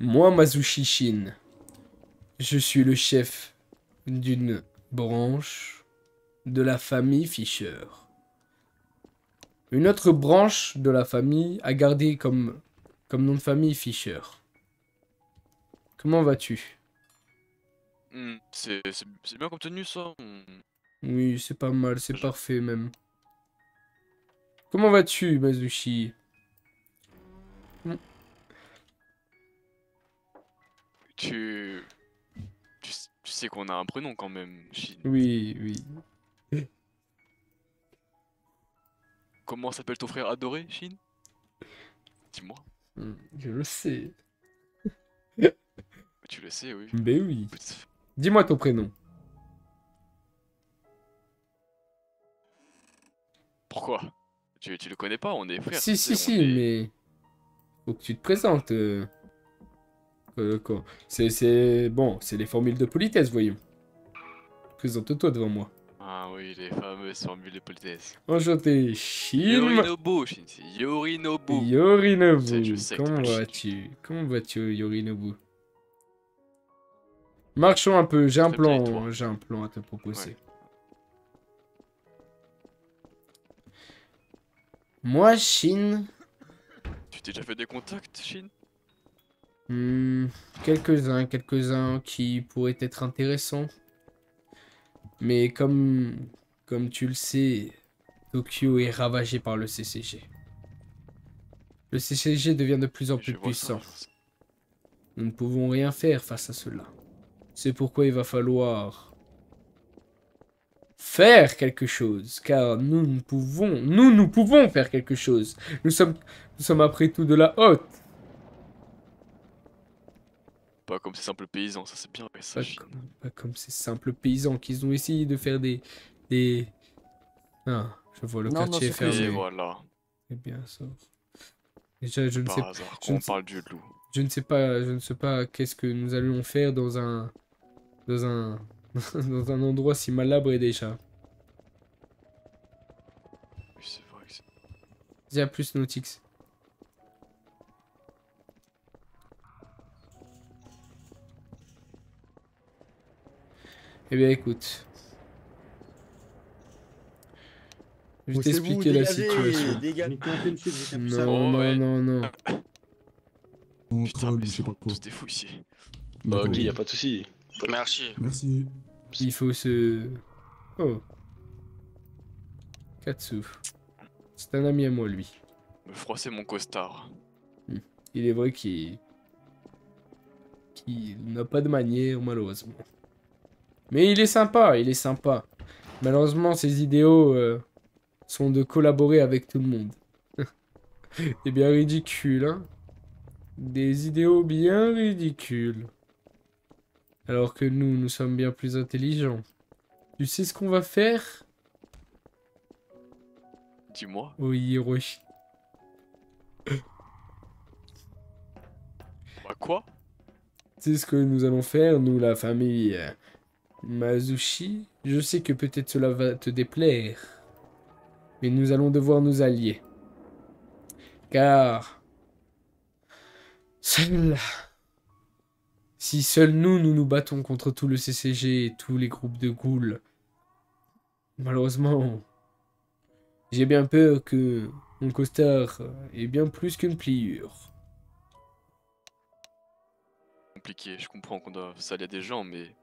Moi, Masushi Shin, je suis le chef d'une branche de la famille Fisher. Une autre branche de la famille a gardé comme nom de famille Fisher. Comment vas-tu? C'est bien comme tenue ça. Oui, c'est pas mal, c'est Je- parfait même. Comment vas-tu, Masushi? Hmm. Tu... tu sais qu'on a un prénom quand même, Shin. Oui, oui. Comment s'appelle ton frère adoré, Shin? Dis-moi. Je le sais. Tu le sais, oui. Ben oui. Putz. Dis-moi ton prénom. Pourquoi? Tu le connais pas, on est frères, tu Si, sais, si, on si, est... mais faut que tu te présentes. Bon, c'est les formules de politesse, voyons. Présente-toi devant moi. Ah oui, les fameuses formules de politesse. Enchanté, Shin Yorinobu, Shin, c'est Yorinobu. Je Yorinobu. sais que Comment t'appelles Shin. vas-tu? Comment vas-tu, Yorinobu? Marchons un peu, Très bien, et toi? j'ai un plan à te Ouais. proposer. Moi, Shin, Tu t'es déjà fait des contacts, Shin? hmm, quelques-uns qui pourraient être intéressants. Mais comme tu le sais, Tokyo est ravagé par le CCG. Le CCG devient de plus en Oui, plus je vois ça, puissant. je vois ça. Nous ne pouvons rien faire face à cela. C'est pourquoi il va falloir faire quelque chose, car nous pouvons faire quelque chose. Nous sommes après tout de la haute. Pas comme ces simples paysans, ça c'est bien, ouais, ça, Pas Shin. comme, pas comme ces simples paysans qui ont essayé de faire des... Ah, je vois le Non, non, quartier est c'est Et fermé. voilà, Eh bien, ça. Déjà, par hasard, je quand ne on sais, parle du loup. je ne sais pas qu'est-ce que nous allions faire dans un, dans un endroit si malabre déjà. Oui, c'est vrai que c'est... Dis à plus, Nautix. Eh bien, écoute, je vais Poussez-vous, t'expliquer la dégagez, situation. dégagez. J'ai campé, monsieur, j'ai campé. Non, Oh non, ouais, non, non. putain, Contrôle, mais ou ils je sais sont pas quoi. tous des fous ici. D'accord. Ok, y a pas de souci. Merci. Merci. Il faut se... Oh, Katsu. C'est un ami à moi, lui. Me froisser mon costard. Il est vrai qu'il n'a pas de manière, malheureusement. Mais il est sympa, il est sympa. Malheureusement, ses idéaux sont de collaborer avec tout le monde. C'est bien ridicule, hein. Des idéaux bien ridicules. Alors que nous sommes bien plus intelligents. Tu sais ce qu'on va faire? Dis-moi. Oui, Hiroshi. Bah quoi? Tu sais ce que nous allons faire, nous, la famille Masushi? Je sais que peut-être cela va te déplaire. Mais nous allons devoir nous allier. Car... Seul... Si seuls nous nous battons contre tout le CCG et tous les groupes de ghouls, malheureusement, j'ai bien peur que mon costard est bien plus qu'une pliure. Compliqué, je comprends qu'on doit s'allier à des gens, mais...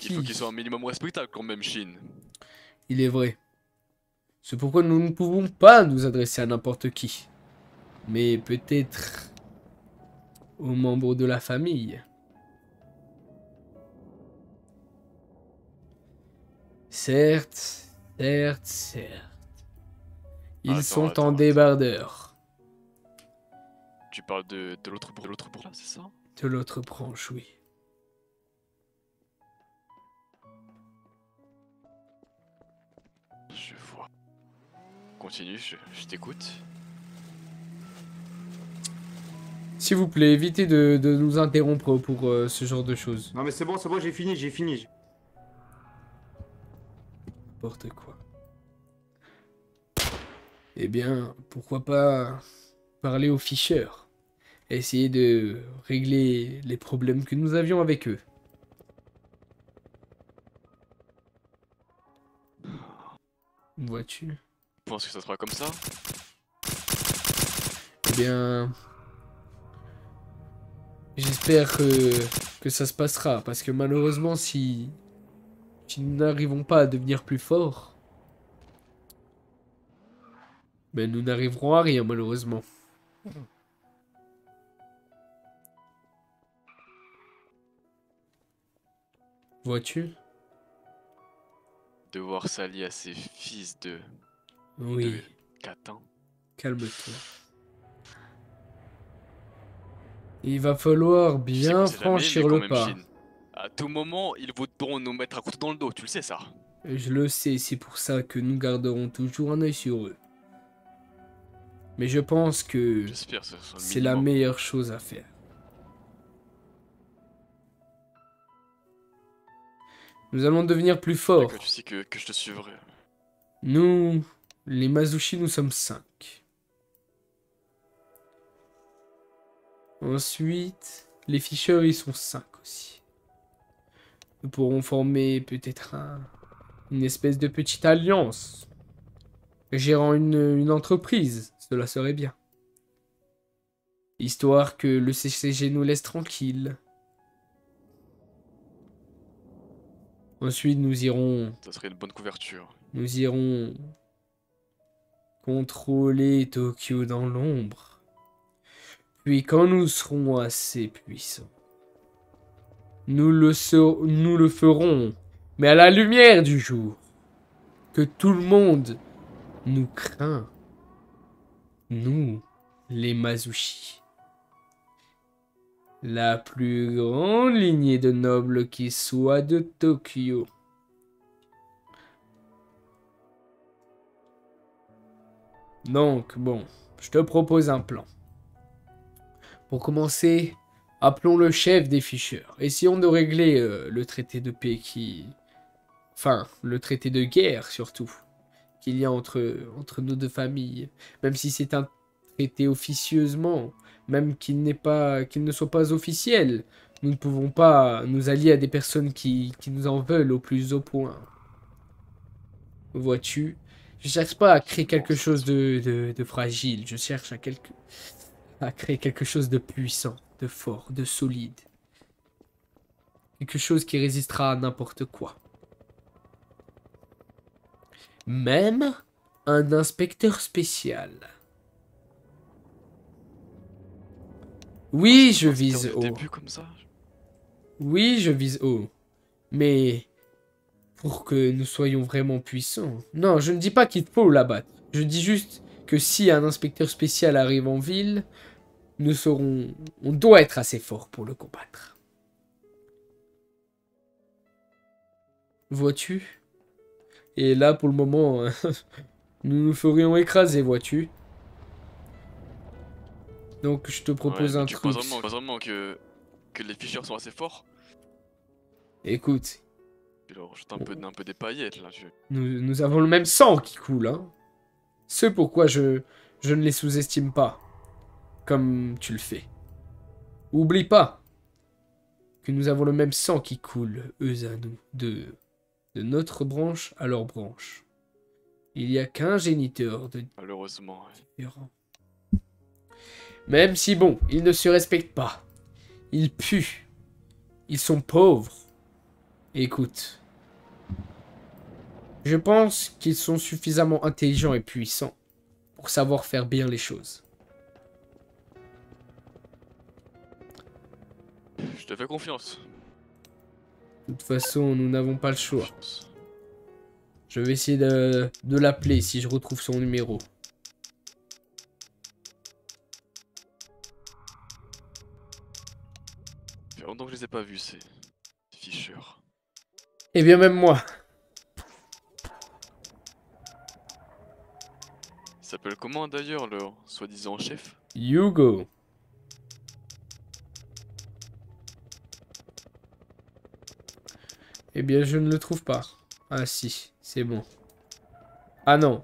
Il faut Qui? qu'ils soient un minimum respectables quand même, Shin. Il est vrai. C'est pourquoi nous ne pouvons pas nous adresser à n'importe qui. Mais peut-être aux membres de la famille. Certes, certes, certes. Ils Attends, sont en attends. débardeur. Tu parles de l'autre bourg là, c'est ça? De l'autre branche, oui. Je vois. Continue, je t'écoute. S'il vous plaît, évitez de nous interrompre pour ce genre de choses. Non mais c'est bon, j'ai fini, j'ai fini. N'importe quoi. Eh bien, pourquoi pas parler aux ficheurs? essayer de régler les problèmes que nous avions avec eux. Vois-tu? Je pense que ça sera comme ça. Eh bien, j'espère que ça se passera, parce que malheureusement, si nous n'arrivons pas à devenir plus forts, ben nous n'arriverons à rien, malheureusement. Vois-tu? Devoir s'allier à ces fils de Oui, Catin. calme-toi. Il va falloir Tu sais qu'on bien sait jamais, mais franchir quand le même, pas. Chine. À tout moment, ils voudront nous mettre un couteau dans le dos, tu le sais ça. Je le sais, c'est pour ça que nous garderons toujours un œil sur eux. Mais je pense que J'espère, ce sera le c'est la minimum. meilleure chose à faire. Nous allons devenir plus forts. D'accord, tu sais que je te suivrai. Nous, les Mazuchi, nous sommes 5. Ensuite, les Fisher, ils sont 5 aussi. Nous pourrons former peut-être une espèce de petite alliance. Gérant une entreprise, cela serait bien. Histoire que le CCG nous laisse tranquille. Ensuite, Ça serait une bonne couverture. nous irons contrôler Tokyo dans l'ombre. Puis quand nous serons assez puissants, nous le ferons, mais à la lumière du jour, que tout le monde nous craint. Nous, les Mazuchi. La plus grande lignée de nobles qui soit de Tokyo. Donc, bon, je te propose un plan. Pour commencer, appelons le chef des ficheurs. Essayons de régler le traité de paix qui... Enfin, le traité de guerre, surtout, qu'il y a entre nos deux familles. Même si c'est un traité officieusement, même qu'il ne soit pas officiel, nous ne pouvons pas nous allier à des personnes qui nous en veulent au plus haut point. Vois-tu? Je cherche pas à créer quelque chose de fragile, je cherche à créer quelque chose de puissant, de fort, de solide. Quelque chose qui résistera à n'importe quoi. Même un inspecteur spécial. Oui, je vise Dès le haut. début comme ça. Oui, je vise haut. Mais pour que nous soyons vraiment puissants. Non, je ne dis pas qu'il faut l'abattre. Je dis juste que si un inspecteur spécial arrive en ville, nous serons... On doit être assez fort pour le combattre. Vois-tu? Et là, pour le moment, nous nous ferions écraser, vois-tu? Donc, je te propose Ouais, mais un tu truc. penses vraiment que les ficheurs sont assez forts? Écoute, Tu leur jettes un peu des paillettes là. nous avons le même sang qui coule, hein. C'est pourquoi je ne les sous-estime pas, comme tu le fais. Oublie pas que nous avons le même sang qui coule, eux à nous, de notre branche à leur branche. Il n'y a qu'un géniteur de Malheureusement. Ouais. différent. Même si, bon, ils ne se respectent pas. Ils puent. Ils sont pauvres. Écoute. Je pense qu'ils sont suffisamment intelligents et puissants pour savoir faire bien les choses. Je te fais confiance. De toute façon, nous n'avons pas le choix. Confiance. Je vais essayer de l'appeler si je retrouve son numéro. Ça fait longtemps que je les ai pas vus, ces ficheurs. Eh bien, même moi. Il s'appelle comment d'ailleurs, leur soi-disant chef? Hugo. Eh bien, je ne le trouve pas. Ah si, c'est bon. Ah non,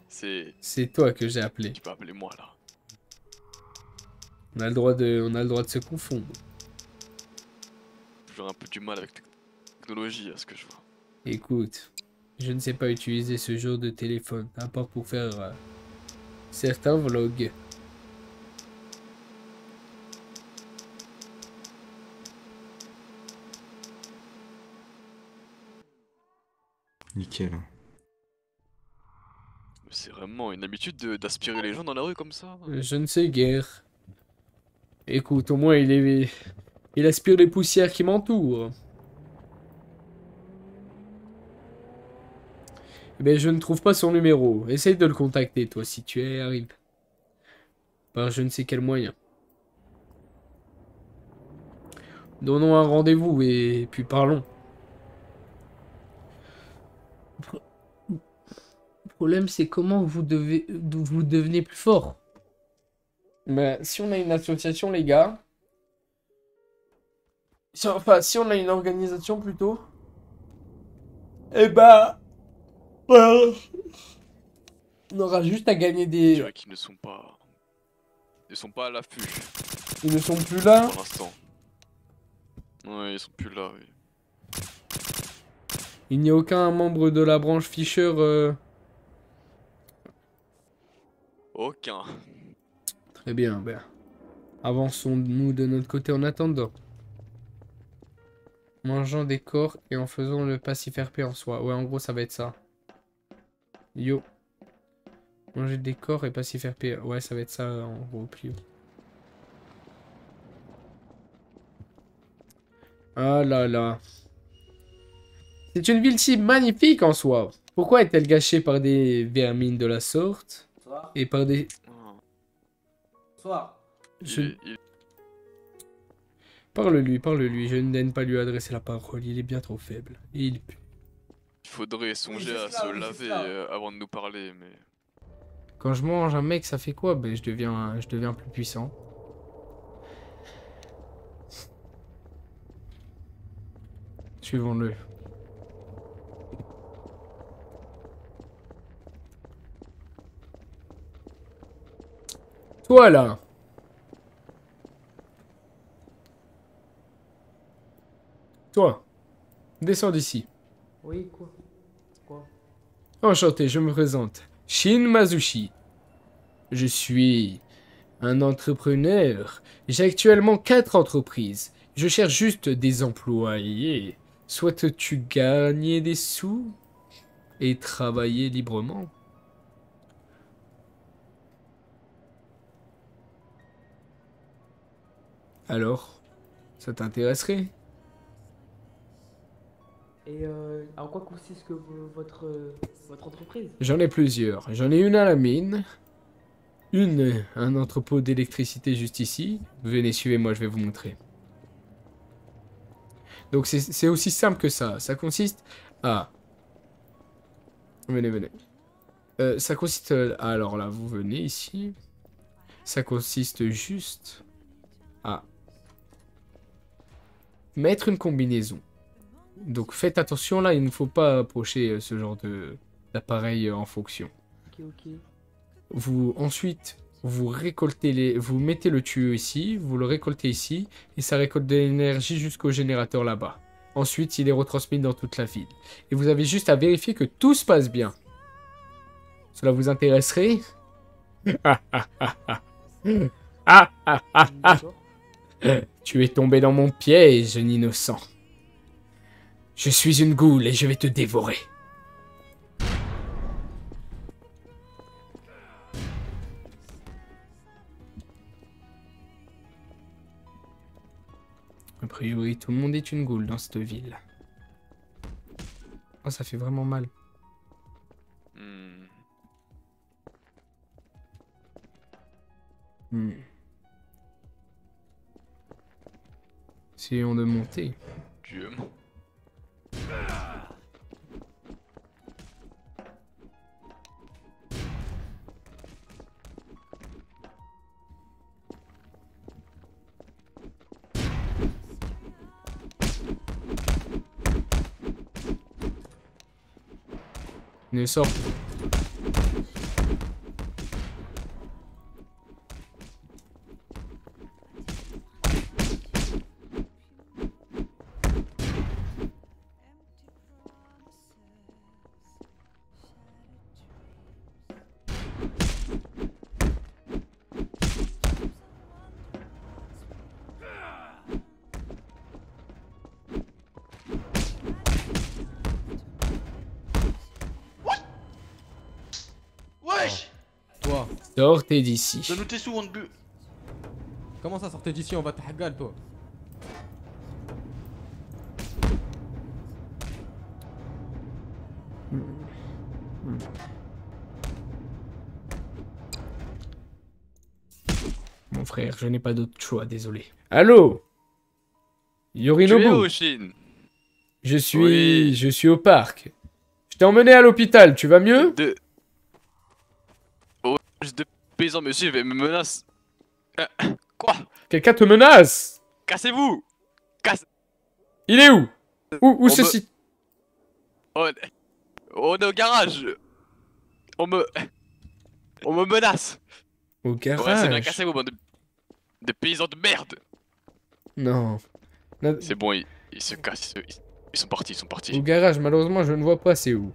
C'est... c'est toi que j'ai appelé. Tu peux appeler moi là. On a le droit de se confondre. J'ai un peu du mal avec la technologie, à ce que je vois. Écoute, je ne sais pas utiliser ce genre de téléphone, à part pour faire certains vlogs. Nickel. Mais c'est vraiment une habitude d'aspirer les gens dans la rue comme ça. Je ne sais guère. Écoute, au moins il aspire les poussières qui m'entourent. Eh ben, je ne trouve pas son numéro. Essaye de le contacter, toi, si tu y arrives. Par je ne sais quel moyen. Donnons un rendez-vous et puis parlons. Le problème, c'est comment vous devenez plus fort. Mais si on a une association, les gars. Enfin, si on a une organisation plutôt. Eh ben. On aura juste à gagner Je des. dirais qu'ils ne sont pas... Ils sont pas à l'affût Ils ne sont plus là. pour l'instant. Ouais, ils sont plus là, oui. Il n'y a aucun membre de la branche Fisher. Aucun. Très bien, ben. Avançons-nous de notre côté en attendant. Mangeant des corps et en faisant le passif RP en soi. Ouais, en gros, ça va être ça. Yo. Manger des corps et passif RP. Ouais, ça va être ça en gros, plus haut. Ah là là. C'est une ville si magnifique en soi. Pourquoi est-elle gâchée par des vermines de la sorte? Bonsoir. Et par des... Oh. Bonsoir. Je... Parle-lui. Je ne daigne pas lui adresser la parole. Il est bien trop faible. Et il pue. Il faudrait songer à c'est ça, se oui, c'est laver ça. avant de nous parler, mais... Quand je mange un mec, ça fait quoi? Ben, je deviens plus puissant. Suivons-le. Toi là. Toi. Descends d'ici. Oui, quoi? Quoi? Enchanté, je me présente. Shin Mazushi. Je suis un entrepreneur. J'ai actuellement 4 entreprises. Je cherche juste des employés. Souhaites-tu gagner des sous et travailler librement? Alors, ça t'intéresserait? Et en quoi consiste votre entreprise? J'en ai plusieurs. J'en ai une à la mine. Un entrepôt d'électricité juste ici. Venez, suivez-moi, je vais vous montrer. Donc c'est aussi simple que ça. Ça consiste à... Venez. Ça consiste... alors là, vous venez ici. Ça consiste juste à mettre une combinaison. Donc faites attention là, il ne faut pas approcher ce genre d'appareil en fonction. Ok. Ensuite, vous mettez le tuyau ici, vous le récoltez ici, et ça récolte de l'énergie jusqu'au générateur là-bas. Ensuite, il est retransmis dans toute la ville. Et vous avez juste à vérifier que tout se passe bien. Cela vous intéresserait? D'accord. Tu es tombé dans mon piège, innocent. Je suis une goule et je vais te dévorer. A priori, tout le monde est une goule dans cette ville. Oh, ça fait vraiment mal. Essayons de monter. Dieu. Ne sors. Sortez d'ici. Donne-nous tes sous, on te bu. Comment ça, sortez d'ici, on va te hagal, toi. Mon frère, je n'ai pas d'autre choix, désolé. Allô Tu es Yorinobu, où, Shin? Oui. je suis au parc. Je t'ai emmené à l'hôpital, tu vas mieux? De... Oh, juste de paysans me suivent et me menacent. Quoi? Quelqu'un te menace? Cassez-vous! Il est où? Où On ceci? On est au garage! On me menace! Au Ouais, c'est bien, garage? cassez-vous, bande de paysans de merde! Non. C'est bon, ils se cassent, ils sont partis, Au garage, malheureusement, je ne vois pas c'est où.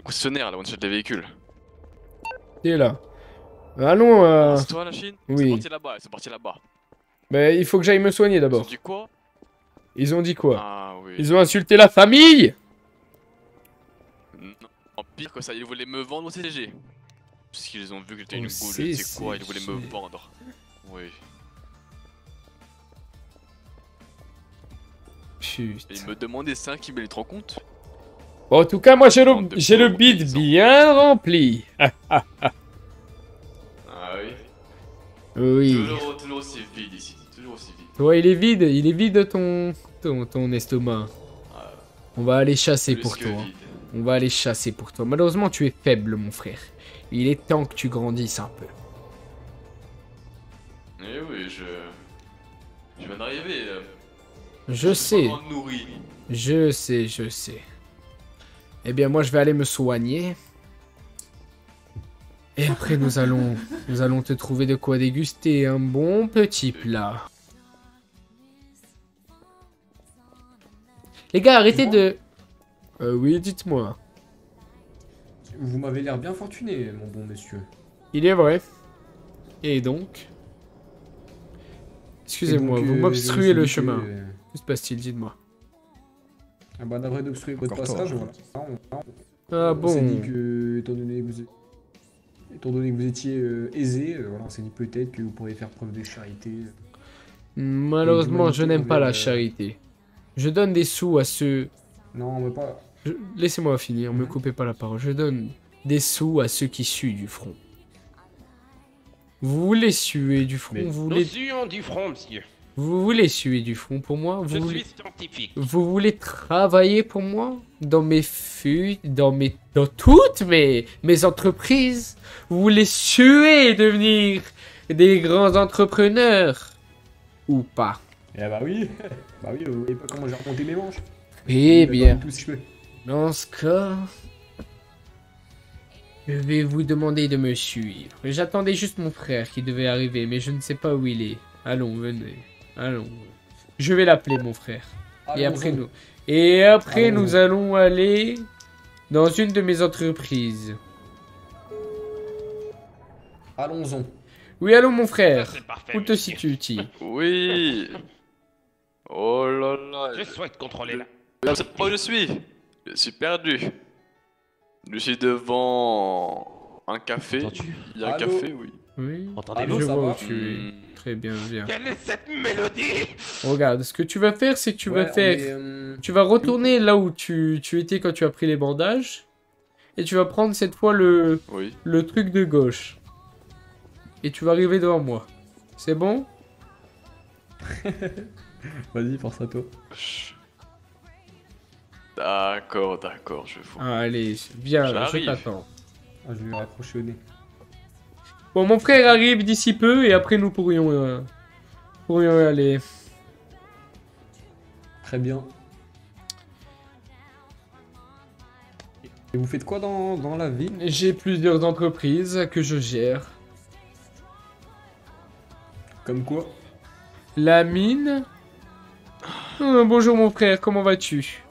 Concessionnaire, là, on achète des véhicules. T'es là. Allons, C'est toi, la Chine? oui. Ils sont partis là-bas. Mais il faut que j'aille me soigner Ils ont d'abord. dit quoi? Ils ont dit quoi? Ah oui. Ils ont insulté la famille? Non, pire que ça, ils voulaient me vendre au CG. Parce qu'ils ont vu que j'étais Au une boule, je sais quoi, ils voulaient me CCG. vendre. Oui. Et Putain. ils me demandaient 5 emails, tu te rends compte? Bon, en tout cas, moi j'ai Bande de j'ai le pauvres bide paysans. bien rempli. Ah oui. Oui. Toujours aussi vide ici, toujours aussi vide. Ouais, il est vide ton estomac. Ah, On va aller chasser plus pour que toi. vide. On va aller chasser pour toi. Malheureusement, tu es faible, mon frère. Il est temps que tu grandisses un peu. Eh oui, je viens d'arriver. Je sais, Vraiment nourri. je sais. Eh bien, moi, je vais aller me soigner. Et après, nous allons te trouver de quoi déguster un bon petit plat. Les gars, arrêtez de... oui, dites-moi. Vous m'avez l'air bien fortuné, mon bon monsieur. Il est vrai. Et donc... Excusez-moi, Et donc, vous je me m'obstruez suis le dit chemin. que, Que se passe-t-il, dites-moi. Ah bah d'après d'obstruer votre Encore passage, toi. voilà. Ah On s'est dit bon. que, étant donné que vous étiez aisé, voilà, on s'est dit peut-être que vous pourriez faire preuve de charité. Malheureusement, je n'aime pas la envers, charité. Je donne des sous à ceux... Non, mais pas. Laissez-moi finir, me Mhm. coupez pas la parole. Je donne des sous à ceux qui suent du front. Vous voulez suer du front, Mais- vous Nous voulez... suons du front, monsieur. Vous voulez suer du front pour moi, Je vous voulez... suis scientifique. Vous voulez travailler pour moi dans dans toutes mes entreprises. Vous voulez suer et devenir des grands entrepreneurs ou pas. Eh bah oui. Bah oui, vous voyez pas comment j'ai remonté mes manches. Eh bien, Tout ce que je peux. dans ce cas, je vais vous demander de me suivre. J'attendais juste mon frère qui devait arriver, mais je ne sais pas où il est. Allons, venez. Allons. Je vais l'appeler, mon frère. Et après, Allons-y. nous allons aller dans une de mes entreprises. Allons-en. Oui, allô, mon frère. Ça, c'est parfait, Où te monsieur. situes-tu? Oui. Oh là là. Je souhaite contrôler la... Je sais pas où je suis. Je suis perdu. Je suis devant un café. Il y a un Allô café, oui. Oui. Entendez-vous, Je ça vois va où tu es. Hmm. Très bien, viens. Quelle est cette mélodie? Regarde, ce que tu vas faire, c'est que tu vas Ouais, faire... on est, Tu vas retourner là où tu étais quand tu as pris les bandages. Et tu vas prendre cette fois le Oui. truc de gauche. Et tu vas arriver devant moi. C'est bon? Vas-y, force à toi. D'accord, d'accord, je vois. Ah, allez, viens, je J'arrive. t'attends. Ah, je vais lui raccrocher au nez. Bon, mon frère arrive d'ici peu et après nous pourrions y aller. Très bien. Et vous faites quoi dans la vie? J'ai plusieurs entreprises que je gère. Comme quoi? La mine. Bonjour mon frère, comment vas-tu?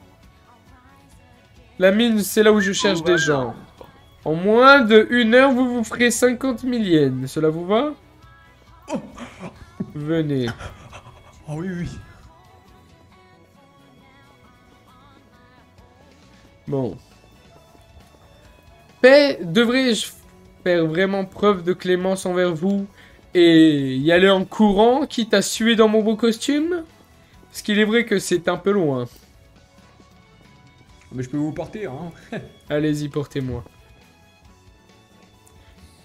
La mine, c'est là où je cherche Tout va des gens. bien. En moins de 1 heure, vous vous ferez 50 000 yens. Cela vous va? Venez. Ah oui, oui. Bon. Devrais-je faire vraiment preuve de clémence envers vous et y aller en courant, quitte à suer dans mon beau costume? Parce qu'il est vrai que c'est un peu loin. Mais je peux vous porter, hein. Allez-y, portez-moi.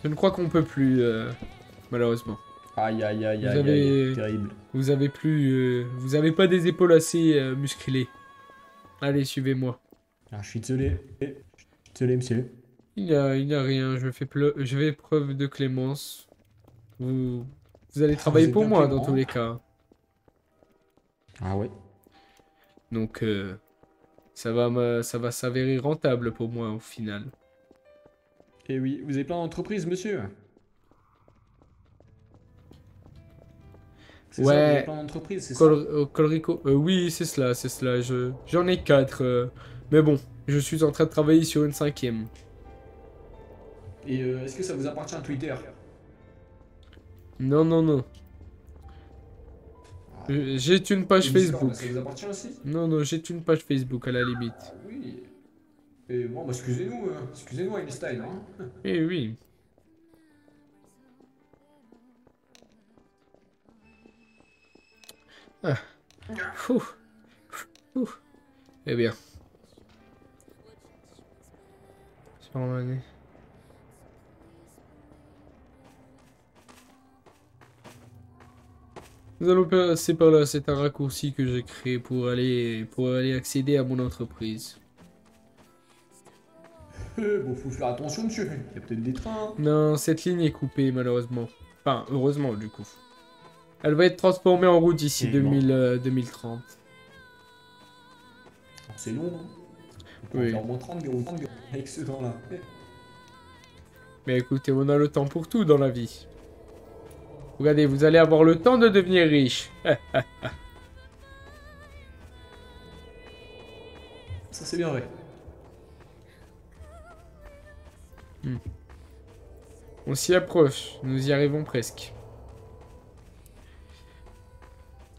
Je ne crois qu'on peut plus, malheureusement. Aïe, aïe, aïe, Vous aïe, avez- aïe, terrible. Vous avez plus, vous avez pas des épaules assez musclées. Allez, suivez-moi. Ah, je suis désolé. Désolé, monsieur. Il y a rien. Je fais preuve de clémence. Vous allez travailler êtes pour bien moi clément. dans tous les cas. Ah ouais. Donc, ça va s'avérer rentable pour moi au final. Et oui, vous avez plein d'entreprises, monsieur. C'est ça, vous Ouais. avez plein d'entreprises, c'est ça? Colrico, oui, c'est cela, c'est cela. J'en ai 4. Mais bon, je suis en train de travailler sur une 5e. Et est-ce que ça vous appartient à Twitter? Non, non, non. J'ai une page Et Discord, Facebook. ça vous appartient aussi? Non, non, j'ai une page Facebook à la limite. Ah oui. Et bon, bah excusez-nous, excusez-nous Einstein, hein. Eh oui. Ah. Ouh. Ouh. Eh bien. Sur l'année. Nous allons passer par là, c'est un raccourci que j'ai créé pour aller accéder à mon entreprise. Bon, faut faire attention, monsieur. Il y a peut-être des trains. Non, cette ligne est coupée malheureusement. Enfin, heureusement du coup. Elle va être transformée en route d'ici Et bon. 2030. C'est long, hein. On peut Oui. faire au moins 30 avec ce temps-là. Mais écoutez, on a le temps pour tout dans la vie. Regardez, vous allez avoir le temps de devenir riche. Ça, c'est bien vrai. On s'y approche, nous y arrivons presque.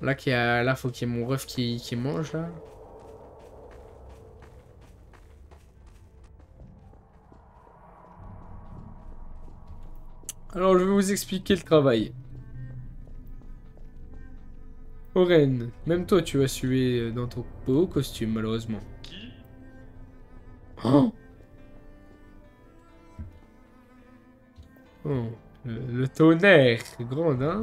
Là, faut qu'il y ait mon ref qui mange, là. Alors, je vais vous expliquer le travail. Oren, même toi, tu as sué dans ton beau costume, malheureusement. Qui? Oh, oh, le tonnerre, c'est grand, hein?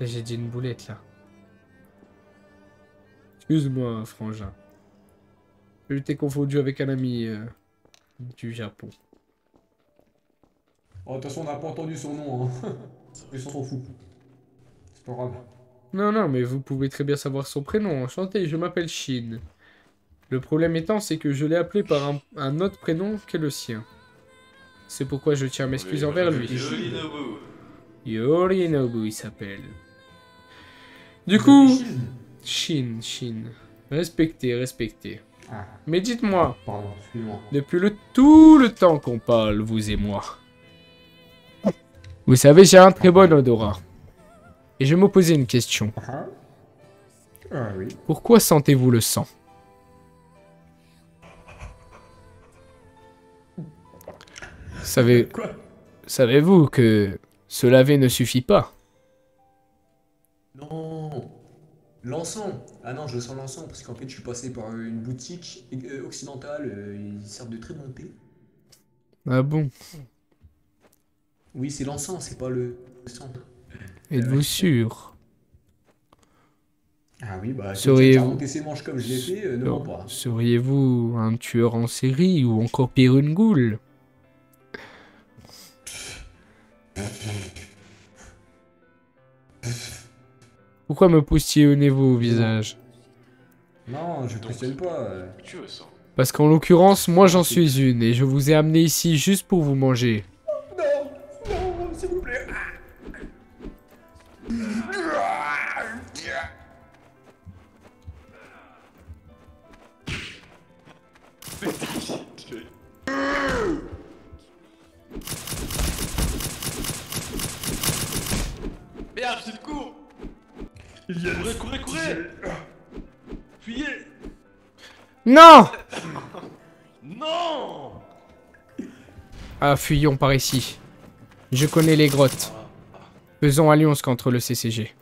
J'ai dit une boulette, là. Excuse-moi, frangin. Je t'ai confondu avec un ami du Japon. Oh, de toute façon, on n'a pas entendu son nom, hein. Mais on s'en fout. C'est pas grave. Non, non, mais vous pouvez très bien savoir son prénom. Enchanté, je m'appelle Shin. Le problème étant, c'est que je l'ai appelé par un autre prénom qu'est le sien. C'est pourquoi je tiens à m'excuser envers lui. Yorinobu. Yorinobu, il s'appelle. Du coup, Chine. Shin. Respectez, respectez. Ah, Mais dites-moi, pardon, excuse-moi. depuis tout le temps qu'on parle, vous et moi. Vous savez, j'ai un très bon odorat. Et je me posais une question. Ah, ah oui. Pourquoi sentez-vous le sang? Quoi? Savez-vous que se laver ne suffit pas? Non. L'encens. Ah non, je sens l'encens parce qu'en fait, je suis passé par une boutique occidentale. Ils servent de très bon thé. Ah bon? Oui, c'est l'encens, c'est pas le sang. Êtes-vous sûr? Ah oui, bah, Seriez-vous- quelqu'un qui a remonté ses manches comme je l'ai fait, ne ment pas. Seriez-vous un tueur en série ou encore pire une goule? Pourquoi me poussez-vous au visage? Non, je questionne pas. Tu veux ça? Parce qu'en l'occurrence, moi j'en suis une et je vous ai amené ici juste pour vous manger. Non, non, s'il vous plaît. Merde, c'est le cours! Courez, courez, courez! Fuyez! Non! Non! Ah, fuyons par ici. Je connais les grottes. Faisons alliance contre le CCG.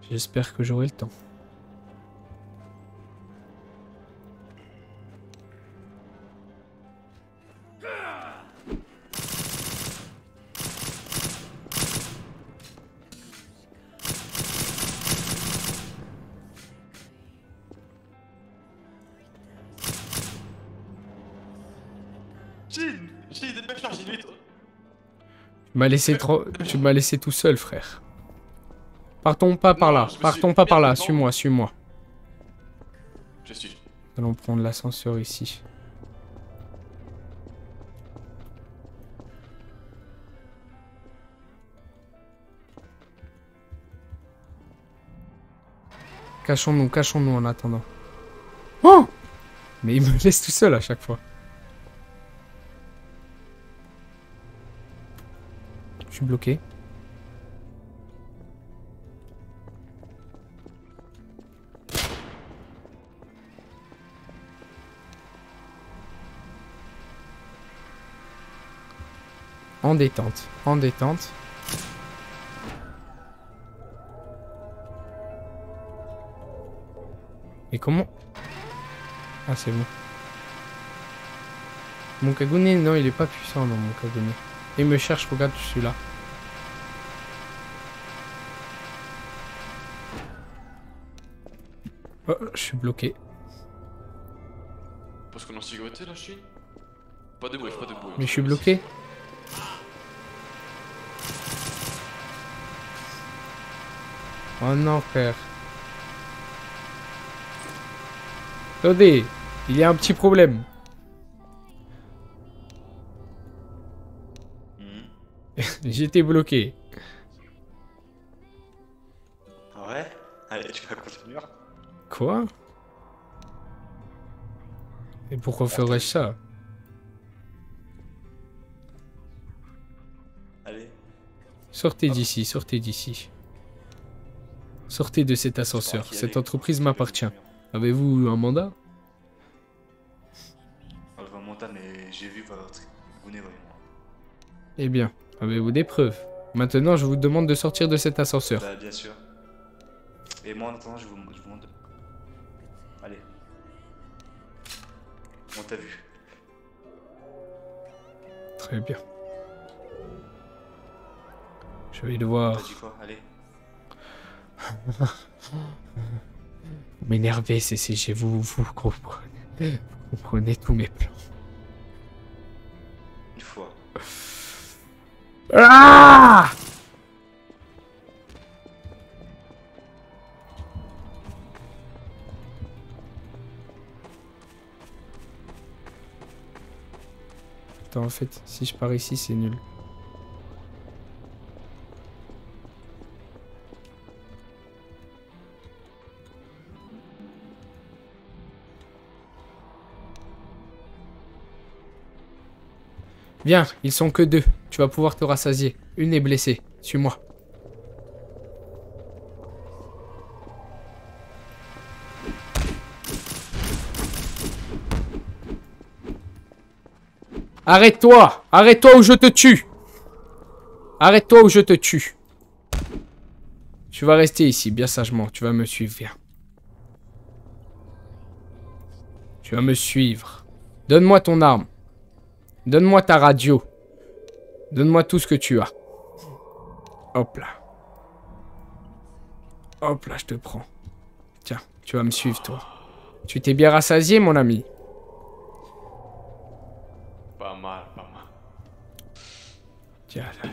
J'espère que j'aurai le temps. J'ai dépêche-toi, j'ai vite. Tu m'as laissé tout seul, frère. Partons pas par là. Partons pas par là. Suis-moi, suis-moi. Je suis. Nous allons prendre l'ascenseur ici. Cachons-nous, cachons-nous en attendant. Oh! Mais il me laisse tout seul à chaque fois. Je suis bloqué. En détente, en détente. Et comment? Ah, c'est bon. Mon Kagune, non, il est pas puissant dans mon Kagune. Il me cherche, regarde, je suis là. Oh, je suis bloqué. Parce qu'on est en sécurité, la Chine? Pas de bruit, pas de bruit. Mais je suis bloqué. Oh non, frère. Attendez, il y a un petit problème. J'étais bloqué. Ouais, allez, tu vas continuer. Quoi? Et pourquoi ferais-je ça? Allez. Sortez d'ici, sortez d'ici. Sortez de cet ascenseur. Cette entreprise m'appartient. Avez-vous un mandat? Pas un mandat, mais j'ai vu votre Kagune vraiment. Eh bien, avez-vous des preuves? Maintenant, je vous demande de sortir de cet ascenseur. Bah, bien sûr. Et moi, en attendant, je vous demande. Allez. On t'a vu. Très bien. Je vais devoir... T'as dit quoi? Allez. M'énerver, CCG, vous comprenez tous mes plans. Une fois. Ah! Attends, en fait, si je pars ici, c'est nul. Viens, ils sont que deux. Tu vas pouvoir te rassasier. Une est blessée. Suis-moi. Arrête-toi! Arrête-toi ou je te tue! Arrête-toi ou je te tue. Tu vas rester ici, bien sagement. Tu vas me suivre, viens. Tu vas me suivre. Donne-moi ton arme. Donne-moi ta radio. Donne-moi tout ce que tu as. Hop là. Hop là, je te prends. Tiens, tu vas me suivre, toi. Tu t'es bien rassasié, mon ami? Pas mal, pas mal. Tiens, là,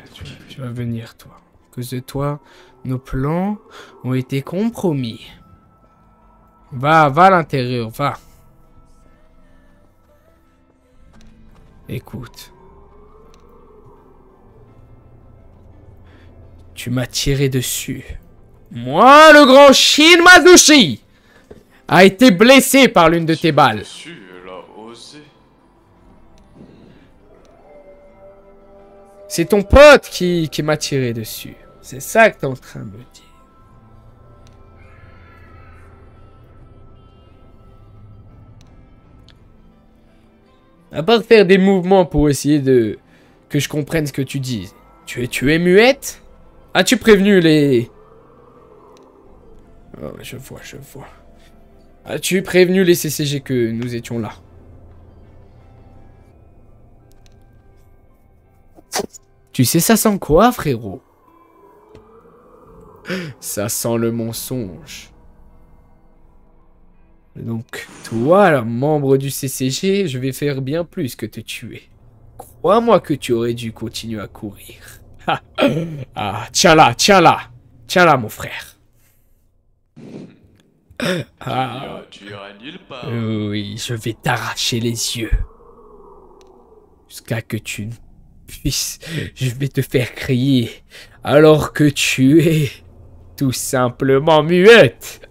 tu vas venir, toi. À cause de toi, nos plans ont été compromis. Va à l'intérieur, va. Écoute. Tu m'as tiré dessus. Moi, le grand Shin Mazushi, a été blessé par l'une de tes balles. Dessus, elle a osé. C'est ton pote qui m'a tiré dessus. C'est ça que t'es en train de me dire. À part faire des mouvements pour essayer de... que je comprenne ce que tu dis. Tu es muette? As-tu prévenu les... Oh, je vois. As-tu prévenu les CCG que nous étions là? Tu sais ça sent quoi, frérot? Ça sent le mensonge. Donc, toi, membre du CCG, je vais faire bien plus que te tuer. Crois-moi que tu aurais dû continuer à courir. Ah, tiens là, mon frère. Tu iras nulle part. Oui, je vais t'arracher les yeux. Jusqu'à que tu ne puisses... Je vais te faire crier alors que tu es tout simplement muette.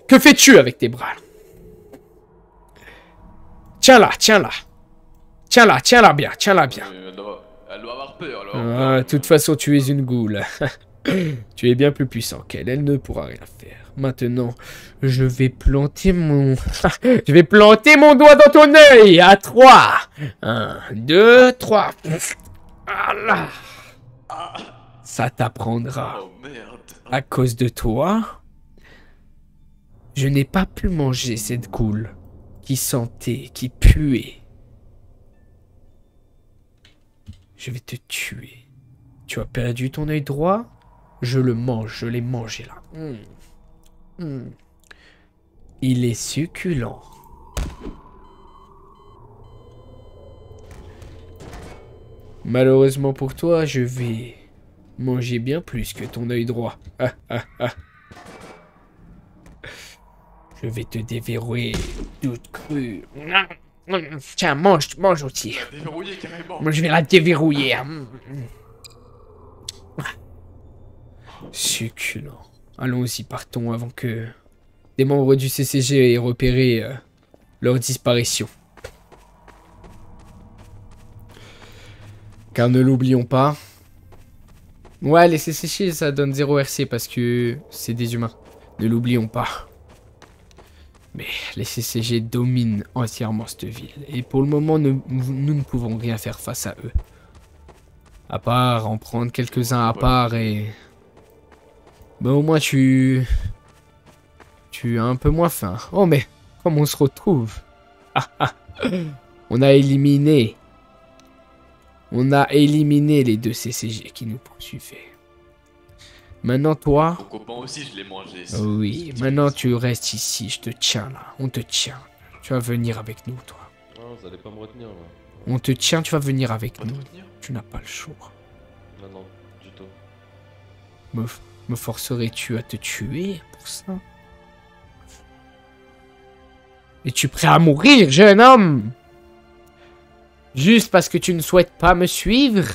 Que fais-tu avec tes bras? Tiens-la bien. Elle doit avoir peur. De toute façon, tu es une goule. Tu es bien plus puissant qu'elle. Elle ne pourra rien faire. Maintenant, je vais planter mon... je vais planter mon doigt dans ton œil. À 3. 1, 2, 3. Voilà. Ça t'apprendra. Oh merde. À cause de toi, je n'ai pas pu manger cette goule qui sentait, qui puait. Je vais te tuer. Tu as perdu ton œil droit? Je le mange, je l'ai mangé là. Il est succulent. Malheureusement pour toi, je vais manger bien plus que ton œil droit. Je vais te déverrouiller toute crue. Tiens, mange aussi. Déverrouillé carrément. Moi, je vais la déverrouiller. Succulent. Allons-y, partons avant que des membres du CCG aient repéré leur disparition. Car ne l'oublions pas. Ouais, les CCG, ça donne 0 RC parce que c'est des humains. Ne l'oublions pas. Mais les CCG dominent entièrement cette ville. Et pour le moment, nous ne pouvons rien faire face à eux. À part en prendre quelques-uns à part et... Ben au moins tu as un peu moins faim. Oh mais, comme on se retrouve. On a éliminé les 2 CCG qui nous poursuivaient. Maintenant, toi... Mon copain aussi, je l'ai mangé. Oui, maintenant tu restes ici, je te tiens là. On te tient. Tu vas venir avec nous, toi. Non, vous allez pas me retenir là. On te tient, tu vas venir avec Pas te nous. retenir. Tu n'as pas le choix. Non, du tout. Me forcerais-tu à te tuer pour ça? Es-tu prêt à mourir, jeune homme? Juste parce que tu ne souhaites pas me suivre?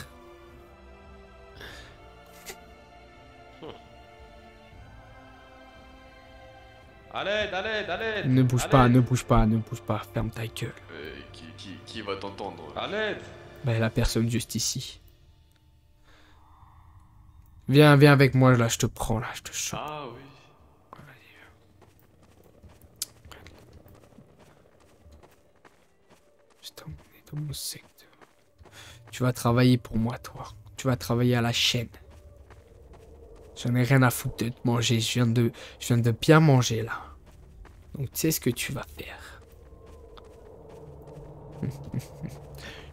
À l'aide. Ne bouge pas. Ferme ta gueule. Qui va t'entendre? À l'aide. Ben, la personne juste ici. Viens avec moi, là, je te prends, là, je te chope. Ah oui. Putain, on est dans mon secteur. Tu vas travailler pour moi, toi. Tu vas travailler à la chaîne. J'en ai rien à foutre de te manger. Je viens de bien manger, là. Donc, tu sais ce que tu vas faire.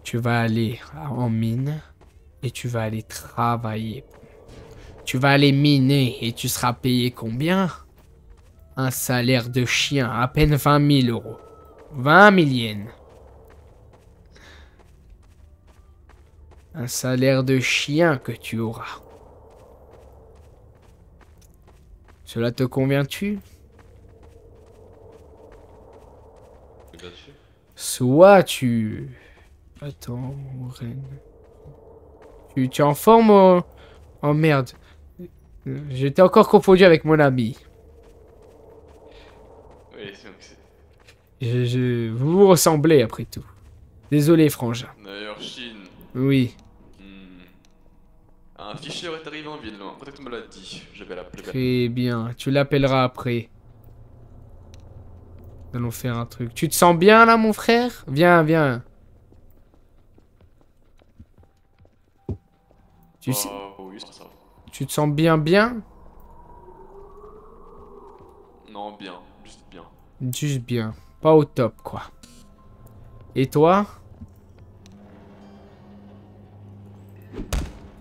Tu vas aller en mine et tu vas aller travailler. Tu vas aller miner et tu seras payé combien? Un salaire de chien, à peine 20 000 euros. 20 000 yens. Un salaire de chien que tu auras. Cela te convient-tu? Soit tu... Attends, Ren. Tu es en forme Oh merde. J'étais encore confondu avec mon ami. Oui, donc c'est... Vous vous ressemblez après tout. Désolé, frangin. D'ailleurs, Chine. Oui. Un fichier est arrivé en ville, non? Peut-être que tu me l'as dit. Je vais l'appeler. Très bien. Tu l'appelleras après. Nous allons faire un truc. Tu te sens bien là, mon frère? Viens, viens. Oui, ça va. Tu te sens bien, bien? Non, bien. Juste bien. Juste bien. Pas au top, quoi. Et toi?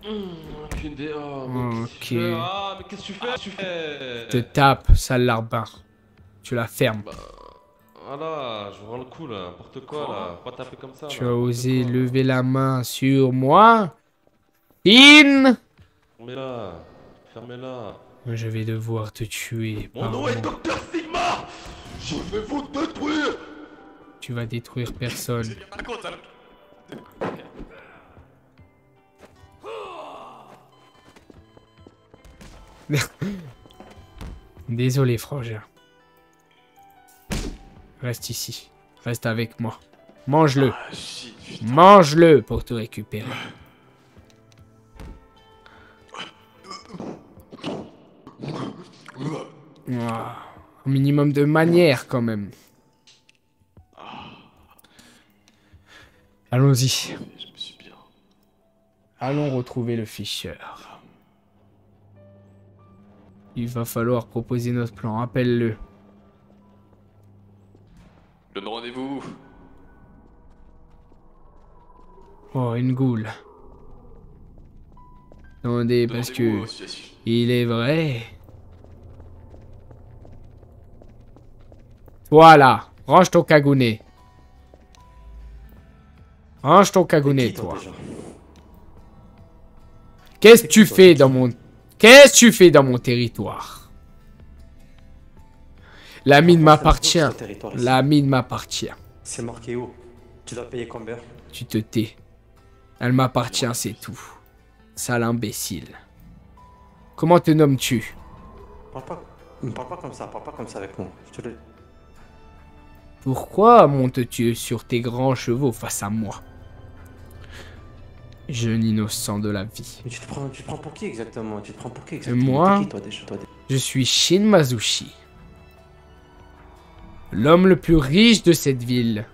Aucune idée. Oh, Ok. Ah, mais qu'est-ce que tu fais? Te tape, sale larbin. Tu la fermes. Bah, voilà, je vous rends le coup là, n'importe quoi là, pas taper comme ça. Tu là, as n'importe osé quoi. lever la main sur moi? In! Fermez-la, fermez-la. Je vais devoir te tuer. Mon nom est Docteur Sigma. Je vais vous détruire. Tu vas détruire personne. Raconte, alors. Désolé, frangin. Reste ici. Reste avec moi. Mange-le. Ah, shit, putain. Mange-le pour te récupérer. Ah, un minimum de manière quand même. Allons-y. Je me suis bien. Allons retrouver le ficheur. Il va falloir proposer notre plan. Appelle-le. Donne rendez-vous. Oh, une goule. Attendez, parce que... Il est vrai. Voilà. Range ton cagounet. Range ton cagounet, toi. Qu'est-ce que tu fais dans mon... Qu'est-ce que tu fais dans mon territoire? La mine m'appartient. La mine m'appartient. C'est marqué où? Tu dois payer combien? Tu te tais. Elle m'appartient, c'est tout. Sale imbécile. Comment te nommes-tu? Ne parle pas comme ça, parle pas comme ça avec moi. Je te le... Pourquoi montes-tu sur tes grands chevaux face à moi? Jeune innocent de la vie. Mais tu te prends pour qui exactement? Tu te prends pour qui exactement? Moi, T'es qui, toi, déjà, je suis Shin Mazushi. L'homme le plus riche de cette ville.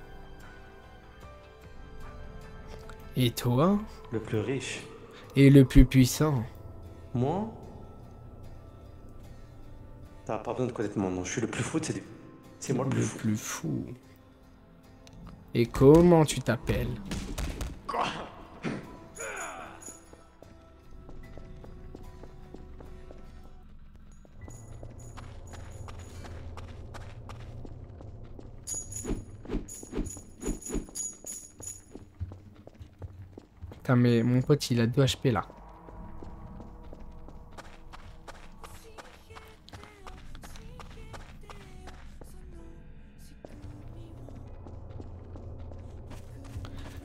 Et toi? Le plus riche. Et le plus puissant. Moi? T'as pas besoin de connaître mon nom. Je suis le plus fou de ces deux. C'est moi le plus fou. Le plus fou. Et comment tu t'appelles? Putain, mais mon pote, il a 2 HP là.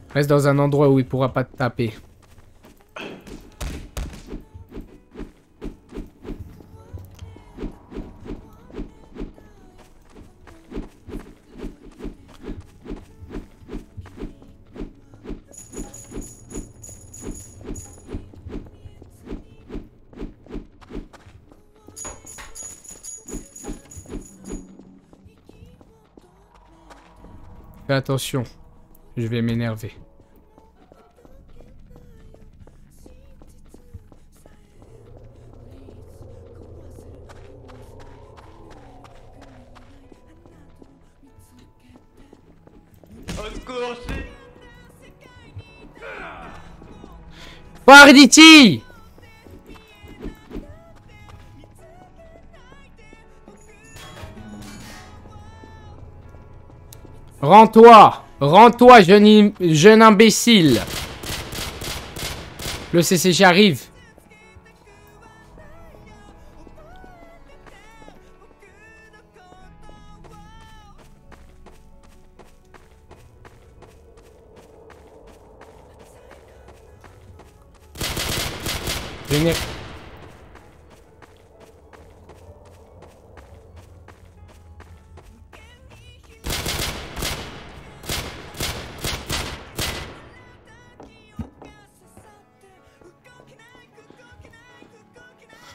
Reste dans un endroit où il pourra pas te taper. Fais attention, je vais m'énerver. Parditi! Rends-toi! Rends-toi, jeune imbécile! Le CCG arrive. Génère.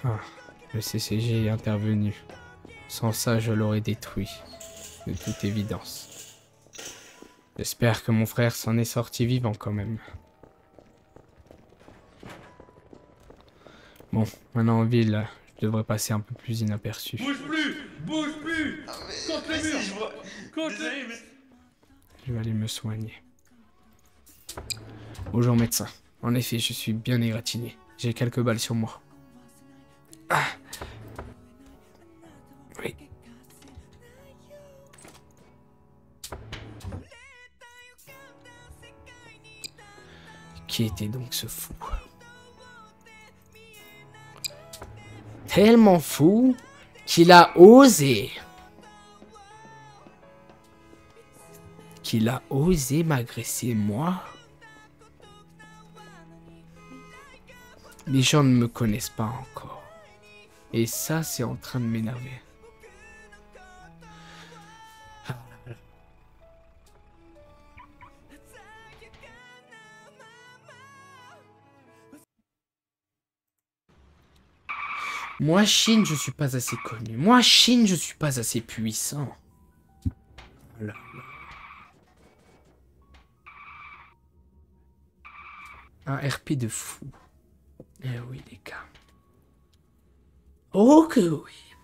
Ah, le CCG est intervenu. Sans ça, je l'aurais détruit. De toute évidence. J'espère que mon frère s'en est sorti vivant quand même. Bon, maintenant en ville, je devrais passer un peu plus inaperçu. Bouge plus! Bouge plus! Contre le mur! Contre le mur! Je vais aller me soigner. Bonjour médecin. En effet, je suis bien égratigné. J'ai quelques balles sur moi. Ah. Oui. Qui était donc ce fou? Tellement fou qu'il a osé. Qu'il a osé m'agresser, moi. Les gens ne me connaissent pas encore. Et ça, c'est en train de m'énerver. Moi, Shin, je suis pas assez connu. Moi, Shin, je suis pas assez puissant. Voilà. Un RP de fou. Eh oui, les gars. Oh que oui.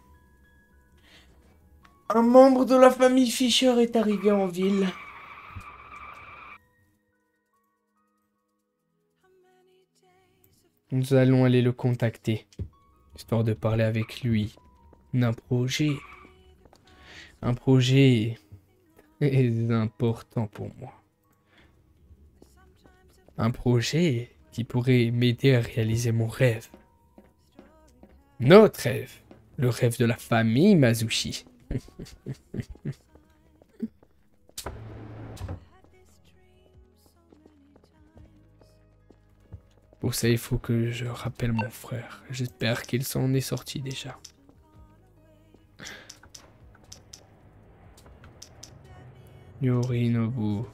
Un membre de la famille Fisher est arrivé en ville. Nous allons aller le contacter. Histoire de parler avec lui d'un projet. Un projet très important pour moi. Un projet qui pourrait m'aider à réaliser mon rêve. Notre rêve. Le rêve de la famille Mazuchi. Pour ça, il faut que je rappelle mon frère. J'espère qu'il s'en est sorti déjà. Yorinobu.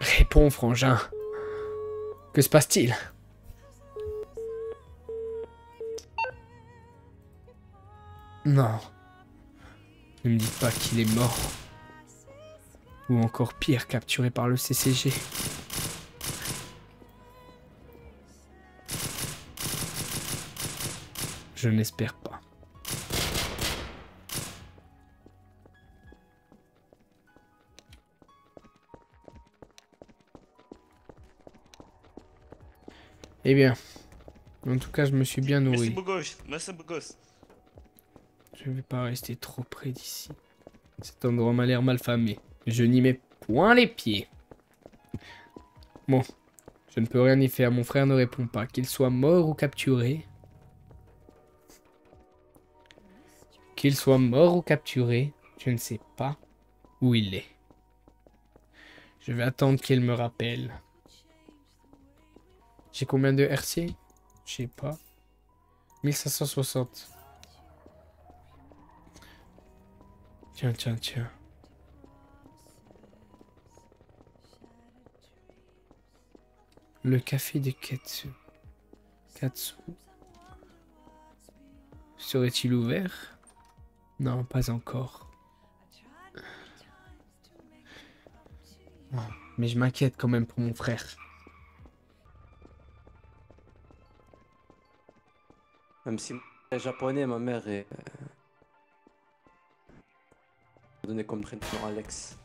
Réponds, frangin. Que se passe-t-il? Non. Ne me dites pas qu'il est mort. Ou encore pire, capturé par le CCG. Je n'espère pas. Eh bien, en tout cas, je me suis bien nourri. Merci beau gosse, merci beau gosse. Je ne vais pas rester trop près d'ici. Cet endroit m'a l'air mal famé. Je n'y mets point les pieds. Bon, je ne peux rien y faire. Mon frère ne répond pas. Qu'il soit mort ou capturé. Qu'il soit mort ou capturé, je ne sais pas où il est. Je vais attendre qu'il me rappelle. J'ai combien de RC? Je sais pas. 1560. Tiens, tiens, tiens. Le café de Katsu. Katsu. Serait-il ouvert? Non, pas encore. Oh, mais je m'inquiète quand même pour mon frère. Même si est japonais, ma mère est donnée comme prénom Alex.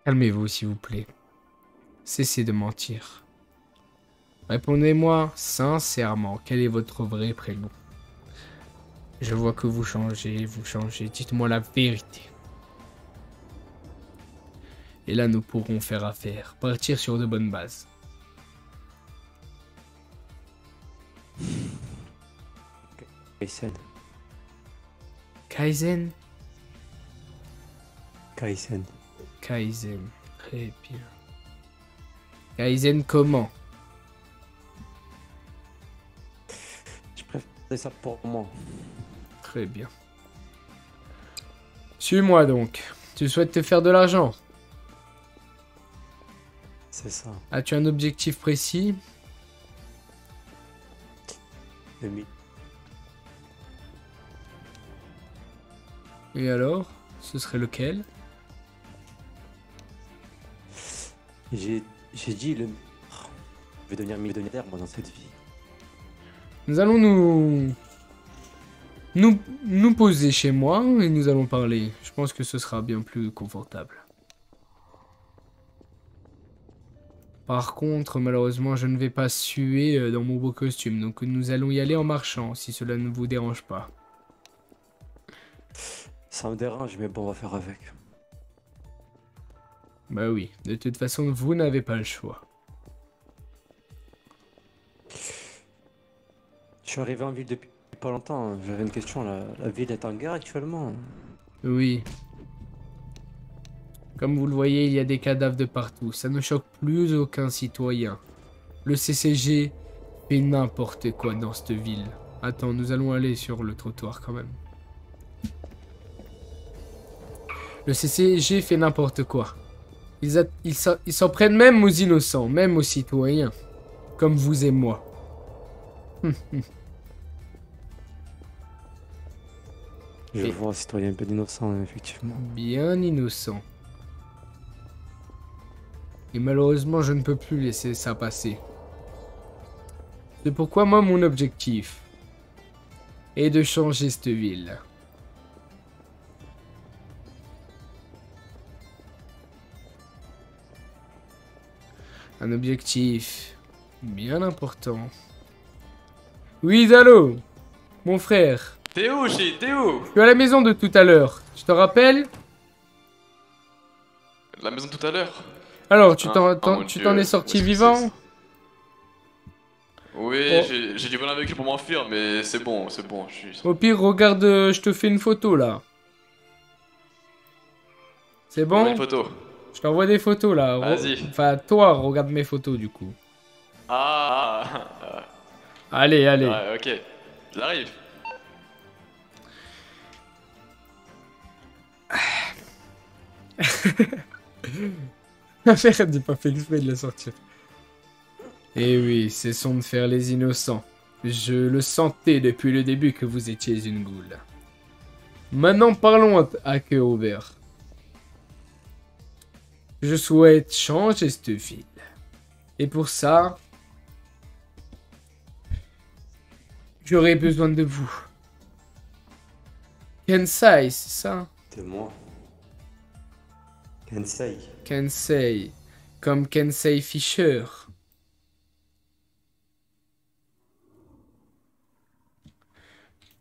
Calmez-vous, s'il vous plaît. Cessez de mentir. Répondez-moi sincèrement, quel est votre vrai prénom? Je vois que vous changez, Dites-moi la vérité. Et là, nous pourrons faire affaire, partir sur de bonnes bases. Kaizen. Kaizen? Kaizen. Kaizen. Très bien. Kaizen comment? Je préfère ça pour moi. Très bien. Suis-moi donc. Tu souhaites te faire de l'argent? C'est ça. As-tu un objectif précis? Le Et alors? Ce serait lequel? J'ai dit le. Je vais devenir millionnaire moi dans cette vie. Nous allons nous poser chez moi et nous allons parler. Je pense que ce sera bien plus confortable. Par contre, malheureusement, je ne vais pas suer dans mon beau costume. Donc nous allons y aller en marchant, si cela ne vous dérange pas. Ça me dérange, mais bon, on va faire avec. Bah oui, de toute façon, vous n'avez pas le choix. Je suis arrivé en ville depuis pas longtemps. J'avais une question. La ville est en guerre actuellement. Oui. Comme vous le voyez, il y a des cadavres de partout. Ça ne choque plus aucun citoyen. Le CCG fait n'importe quoi dans cette ville. Attends, nous allons aller sur le trottoir quand même. Le CCG fait n'importe quoi. Ils s'en prennent même aux innocents, même aux citoyens. Comme vous et moi. Je vois un citoyen un peu innocent, effectivement. Bien innocent. Et malheureusement, je ne peux plus laisser ça passer. C'est pourquoi moi, mon objectif est de changer cette ville. Un objectif bien important. Oui, Zalo, mon frère. T'es où, Chi? T'es où? Je suis à la maison de tout à l'heure. Tu te rappelles? La maison tout à l'heure? Alors, tu Ah, t'en mon tu Dieu, t'en es où sorti est-ce que vivant? c'est, ça? Oui, Oh. j'ai du mal avec lui pour m'enfuir, mais c'est bon, je suis... Au pire, regarde, je te fais une photo là. C'est Envoie bon? une photo. Je t'envoie des photos là. Vas-y. Enfin, toi, regarde mes photos du coup. Allez, allez. Ouais, ok. J'arrive. Merde, j'ai pas fait exprès de la sortir. Eh oui, cessons de faire les innocents. Je le sentais depuis le début que vous étiez une goule. Maintenant, parlons à cœur ouvert. Je souhaite changer cette ville. Et pour ça, j'aurai besoin de vous. Kensai, c'est ça? De moi. Kensei. Kensei. Comme Kensei Fisher.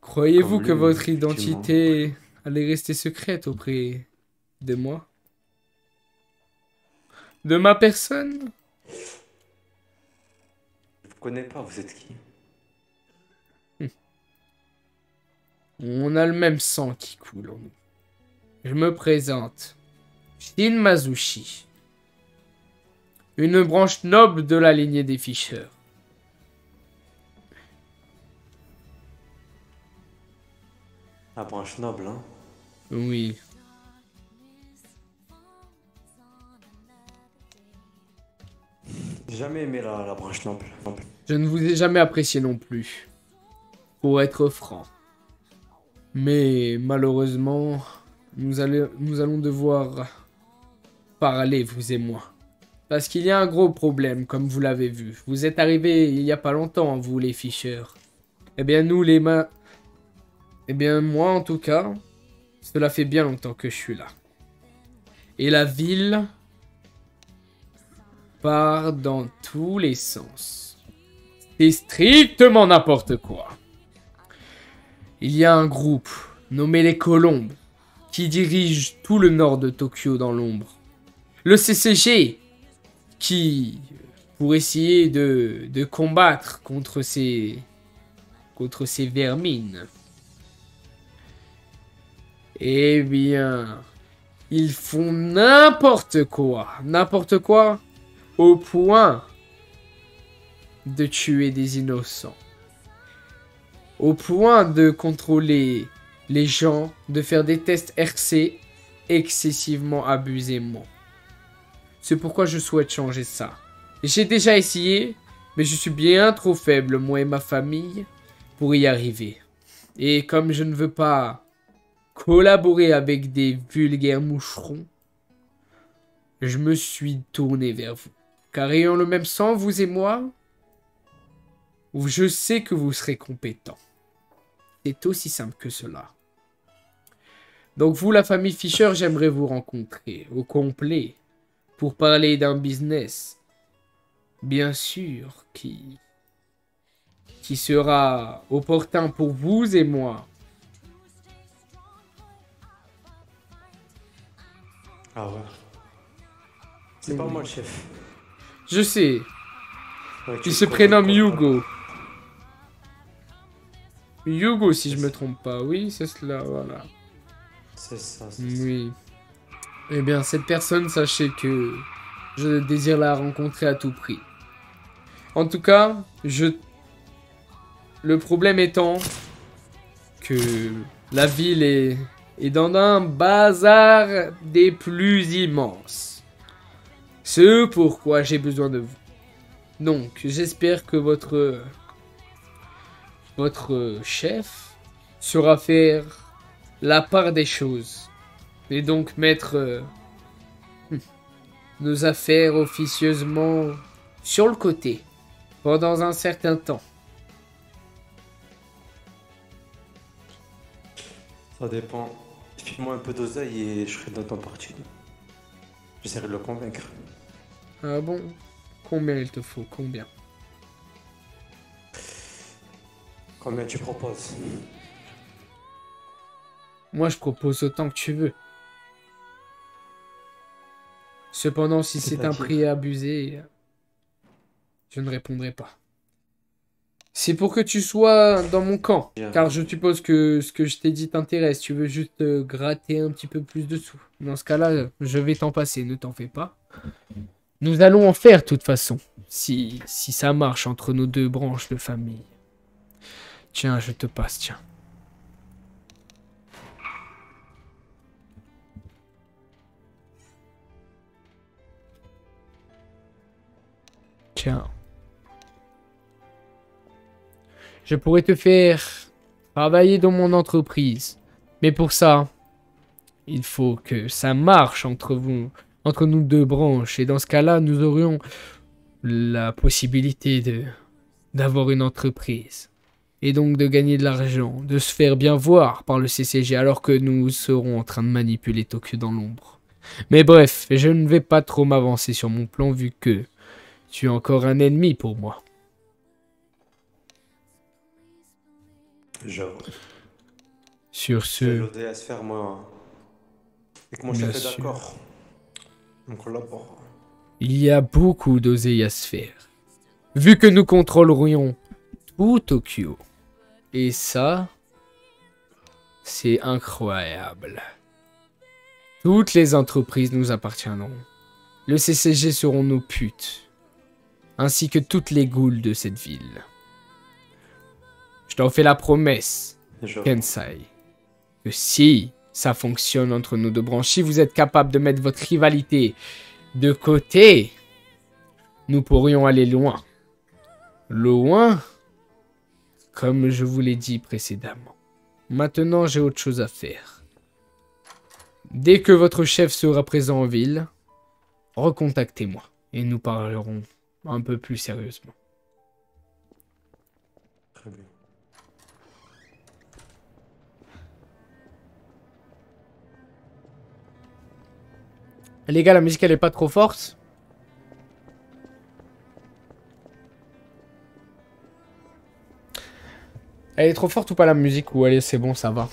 Croyez-vous Comme que lui, votre effectivement. identité allait rester secrète auprès de moi? De ma personne? Je vous connais pas, vous êtes qui? On a le même sang qui coule en nous. Je me présente. Shin Mazushi. Une branche noble de la lignée des Fisher. La branche noble, hein? Oui. J'ai jamais aimé la branche noble. Je ne vous ai jamais apprécié non plus. Pour être franc. Mais malheureusement, nous allons devoir parler, vous et moi. Parce qu'il y a un gros problème, comme vous l'avez vu. Vous êtes arrivés il y a pas longtemps, vous les Fisher. Eh bien, nous les Eh bien, moi en tout cas, cela fait bien longtemps que je suis là. Et la ville part dans tous les sens. C'est strictement n'importe quoi. Il y a un groupe nommé les Colombes qui dirige tout le nord de Tokyo dans l'ombre. Le CCG qui, pour essayer de combattre contre contre ces vermines. Eh bien, ils font n'importe quoi, au point de tuer des innocents, au point de contrôler les gens, de faire des tests RC excessivement abusément. C'est pourquoi je souhaite changer ça. J'ai déjà essayé, mais je suis bien trop faible, moi et ma famille, pour y arriver. Et comme je ne veux pas collaborer avec des vulgaires moucherons, je me suis tourné vers vous. Car ayant le même sang, vous et moi, je sais que vous serez compétents. C'est aussi simple que cela. Donc vous, la famille Fisher, j'aimerais vous rencontrer au complet pour parler d'un business, bien sûr, qui sera opportun pour vous et moi. Ah ouais. C'est pas moi le chef. Je sais, Ouais, il se prénomme Hugo. Hugo, si je me trompe pas. Oui, c'est cela, voilà. C'est ça. Oui. Eh bien, cette personne, sachez que je désire la rencontrer à tout prix. En tout cas, le problème étant que la ville est dans un bazar des plus immenses. C'est pourquoi j'ai besoin de vous. Donc, j'espère que votre chef saura faire la part des choses. Et donc mettre nos affaires officieusement sur le côté pendant un certain temps. Ça dépend. File-moi un peu d'oseille et je serai dans ton parti. J'essaierai de le convaincre. Ah bon? Combien il te faut? Combien? Combien tu proposes? Moi, je propose autant que tu veux. Cependant, si c'est un prix abusé, je ne répondrai pas. C'est pour que tu sois dans mon camp, car je suppose que ce que je t'ai dit t'intéresse. Tu veux juste gratter un petit peu plus dessous. Dans ce cas-là, je vais t'en passer, ne t'en fais pas. Nous allons en faire, de toute façon, si ça marche entre nos deux branches de famille. Tiens, je te passe, tiens. Tiens. Je pourrais te faire travailler dans mon entreprise. Mais pour ça, il faut que ça marche entre nous deux branches. Et dans ce cas-là, nous aurions la possibilité d'avoir une entreprise. Et donc de gagner de l'argent, de se faire bien voir par le CCG, alors que nous serons en train de manipuler Tokyo dans l'ombre. Mais bref, je ne vais pas trop m'avancer sur mon plan vu que tu es encore un ennemi pour moi. J'avoue. Sur C'est ce, l'OD à se faire, moi. Et que mon Bien chef est sûr. d'accord. On collabore. il y a beaucoup d'oseille à se faire. Vu que nous contrôlerions tout Tokyo. Et ça, c'est incroyable. Toutes les entreprises nous appartiendront. Le CCG seront nos putes. Ainsi que toutes les ghouls de cette ville. Je t'en fais la promesse, Kensai, que si ça fonctionne entre nos deux branches, si vous êtes capable de mettre votre rivalité de côté, nous pourrions aller loin. Loin, comme je vous l'ai dit précédemment. Maintenant, j'ai autre chose à faire. Dès que votre chef sera présent en ville, recontactez-moi et nous parlerons un peu plus sérieusement. Très bien. Les gars, la musique elle est pas trop forte. Elle est trop forte ou pas la musique? Ou allez, c'est bon, ça va.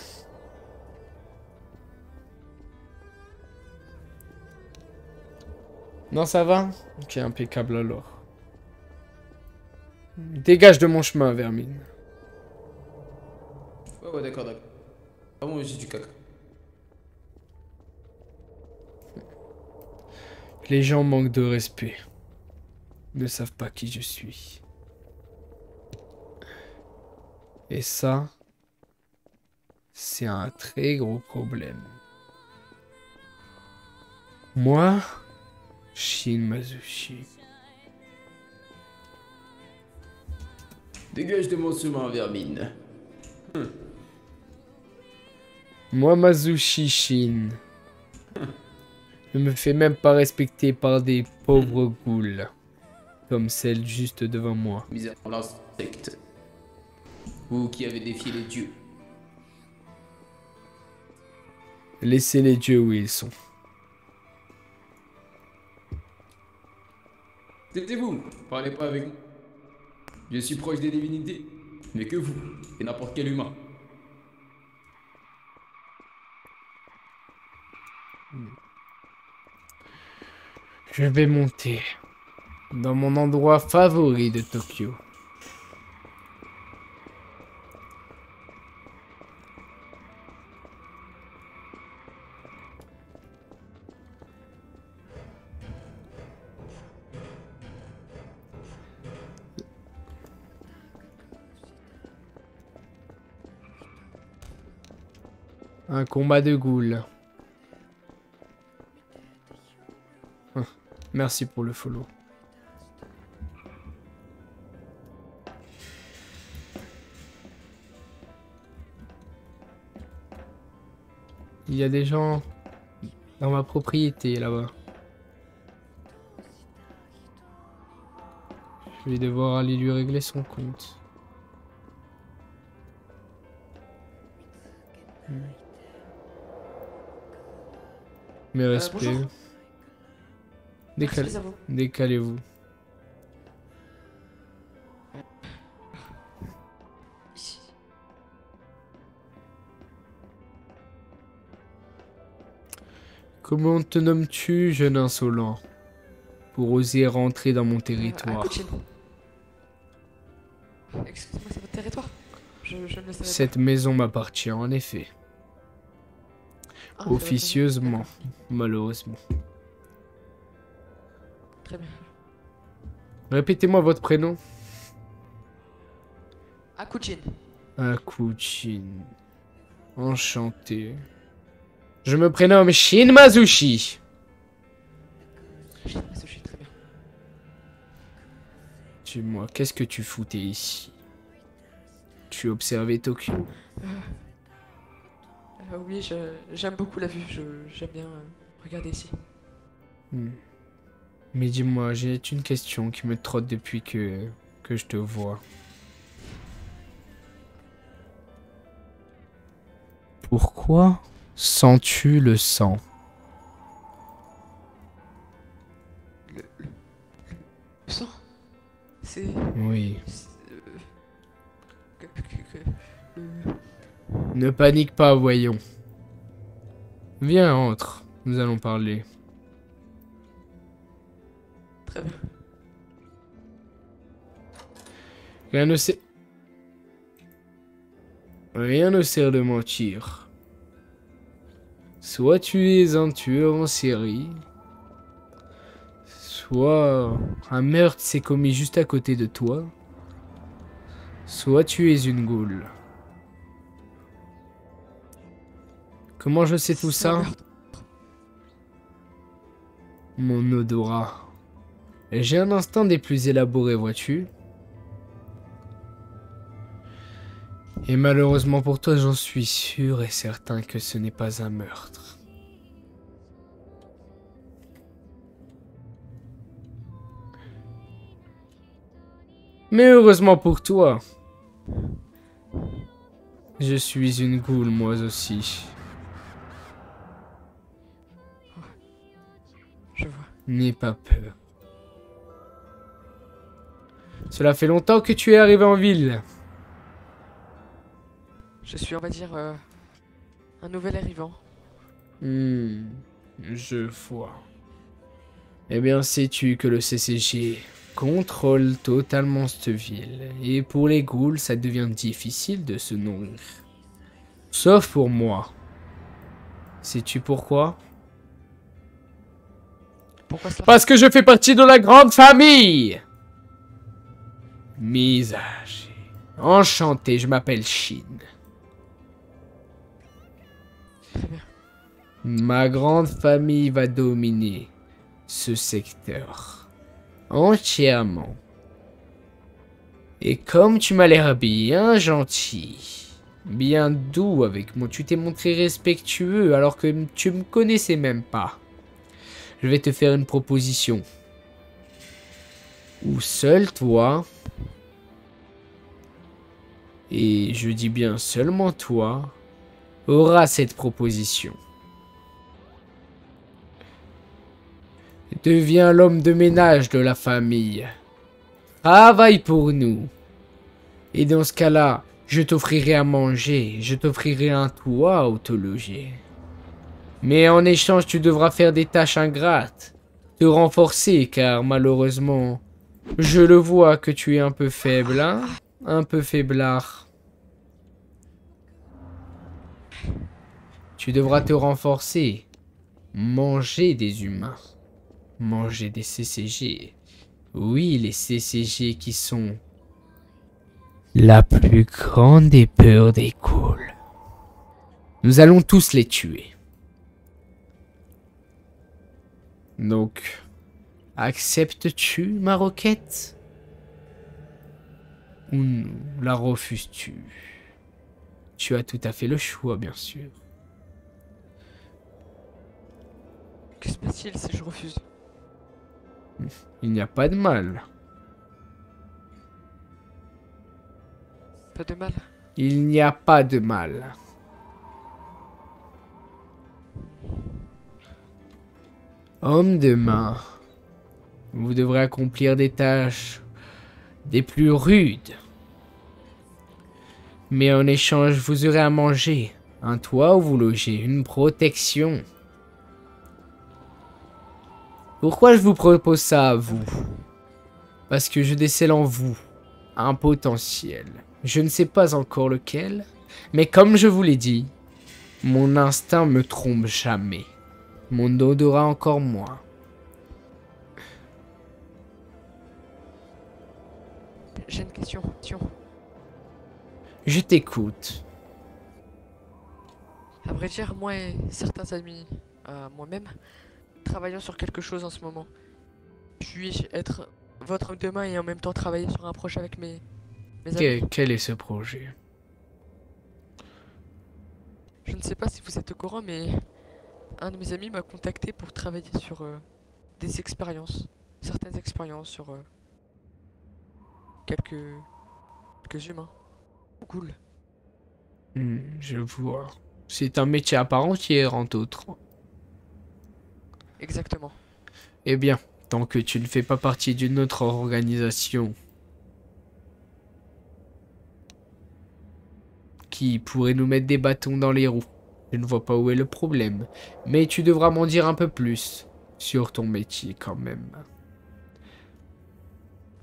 Non, ça va? Ok, impeccable alors. Dégage de mon chemin, vermine. Ouais, d'accord, d'accord. Ah, moi aussi du caca. Les gens manquent de respect. Ils ne savent pas qui je suis. Et ça, c'est un très gros problème. Moi, Shin Mazuchi. Dégage de mon chemin, vermine. Moi, Mazuchi Shin. Ne me fais même pas respecter par des pauvres ghouls. Comme celle juste devant moi. Misérable insecte. Vous qui avez défié les dieux. Laissez les dieux où ils sont. Taisez-vous, parlez pas avec moi. Je suis proche des divinités, mais que vous, et n'importe quel humain. Je vais monter dans mon endroit favori de Tokyo. Un combat de ghouls. Merci pour le follow. Il y a des gens dans ma propriété là-bas. Je vais devoir aller lui régler son compte. Mes respects. Bonjour. Merci à vous. Décalez-vous. Comment te nommes-tu, jeune insolent, pour oser rentrer dans mon territoire? Excusez-moi, c'est votre territoire? Je ne le savais Cette maison m'appartient en effet. pas. Ah, Officieusement, malheureusement. Très bien. Répétez-moi votre prénom. Akuchin. Akuchin. Enchanté. Je me prénomme Shin Mazuchi. Très bien. Dis-moi, qu'est-ce que tu foutais ici? Tu observais Tokyo? Oui, j'aime beaucoup la vue. J'aime bien regarder ici. Mais dis-moi, j'ai une question qui me trotte depuis que je te vois. Pourquoi sens-tu le sang? Le sang? C'est... Oui. le- Ne panique pas, voyons. Viens, entre. Nous allons parler. Très bien. Rien ne sert de mentir. Soit tu es un tueur en série, soit un meurtre s'est commis juste à côté de toi, soit tu es une goule. Comment je sais tout ça? Mon odorat. J'ai un instinct des plus élaborés, vois-tu? Et malheureusement pour toi, j'en suis sûr et certain que ce n'est pas un meurtre. Mais heureusement pour toi, je suis une goule moi aussi. Je vois. N'aie pas peur. Cela fait longtemps que tu es arrivé en ville. Je suis, on va dire, un nouvel arrivant. Je vois. Eh bien, sais-tu que le CCG contrôle totalement cette ville. Et pour les ghouls, ça devient difficile de se nourrir. Sauf pour moi. Sais-tu pourquoi? Pourquoi cela? Parce que je fais partie de la grande famille. Misage. Enchanté, je m'appelle Shin. Très bien. Ma grande famille va dominer ce secteur. Entièrement. Et comme tu m'as l'air bien gentil, bien doux avec moi, tu t'es montré respectueux alors que tu me connaissais même pas. Je vais te faire une proposition. Où seul toi, et je dis bien seulement toi, auras cette proposition. Deviens l'homme de ménage de la famille. Travaille pour nous. Et dans ce cas-là, je t'offrirai à manger, je t'offrirai un toit où te loger. Mais en échange, tu devras faire des tâches ingrates, te renforcer, car malheureusement, je le vois que tu es un peu faible, hein? Un peu faiblard. Tu devras te renforcer, manger des humains, manger des CCG. Oui, les CCG qui sont la plus grande des peurs des ghouls. Nous allons tous les tuer. Donc, acceptes-tu ma requête? Ou la refuses-tu? Tu as tout à fait le choix, bien sûr. Que se passe-t-il si je refuse? Il n'y a pas de mal. Pas de mal. Il n'y a pas de mal. Homme de main, vous devrez accomplir des tâches des plus rudes. Mais en échange, vous aurez à manger, un toit où vous logez, une protection. Pourquoi je vous propose ça à vous? Parce que je décèle en vous un potentiel. Je ne sais pas encore lequel, mais comme je vous l'ai dit, mon instinct me trompe jamais. Mon odorat encore moins. J'ai une question. Je t'écoute. À vrai dire, moi et certains amis, moi-même, travaillons sur quelque chose en ce moment. Puis-je être votre homme de main et en même temps travailler sur un projet avec mes amis? Quel est ce projet? Je ne sais pas si vous êtes au courant, mais un de mes amis m'a contacté pour travailler sur des expériences. Certaines expériences sur quelques humains. Cool. Je vois. C'est un métier à part entière, entre autres. Exactement. Eh bien, tant que tu ne fais pas partie d'une autre organisation qui pourrait nous mettre des bâtons dans les roues, je ne vois pas où est le problème. Mais tu devras m'en dire un peu plus sur ton métier quand même.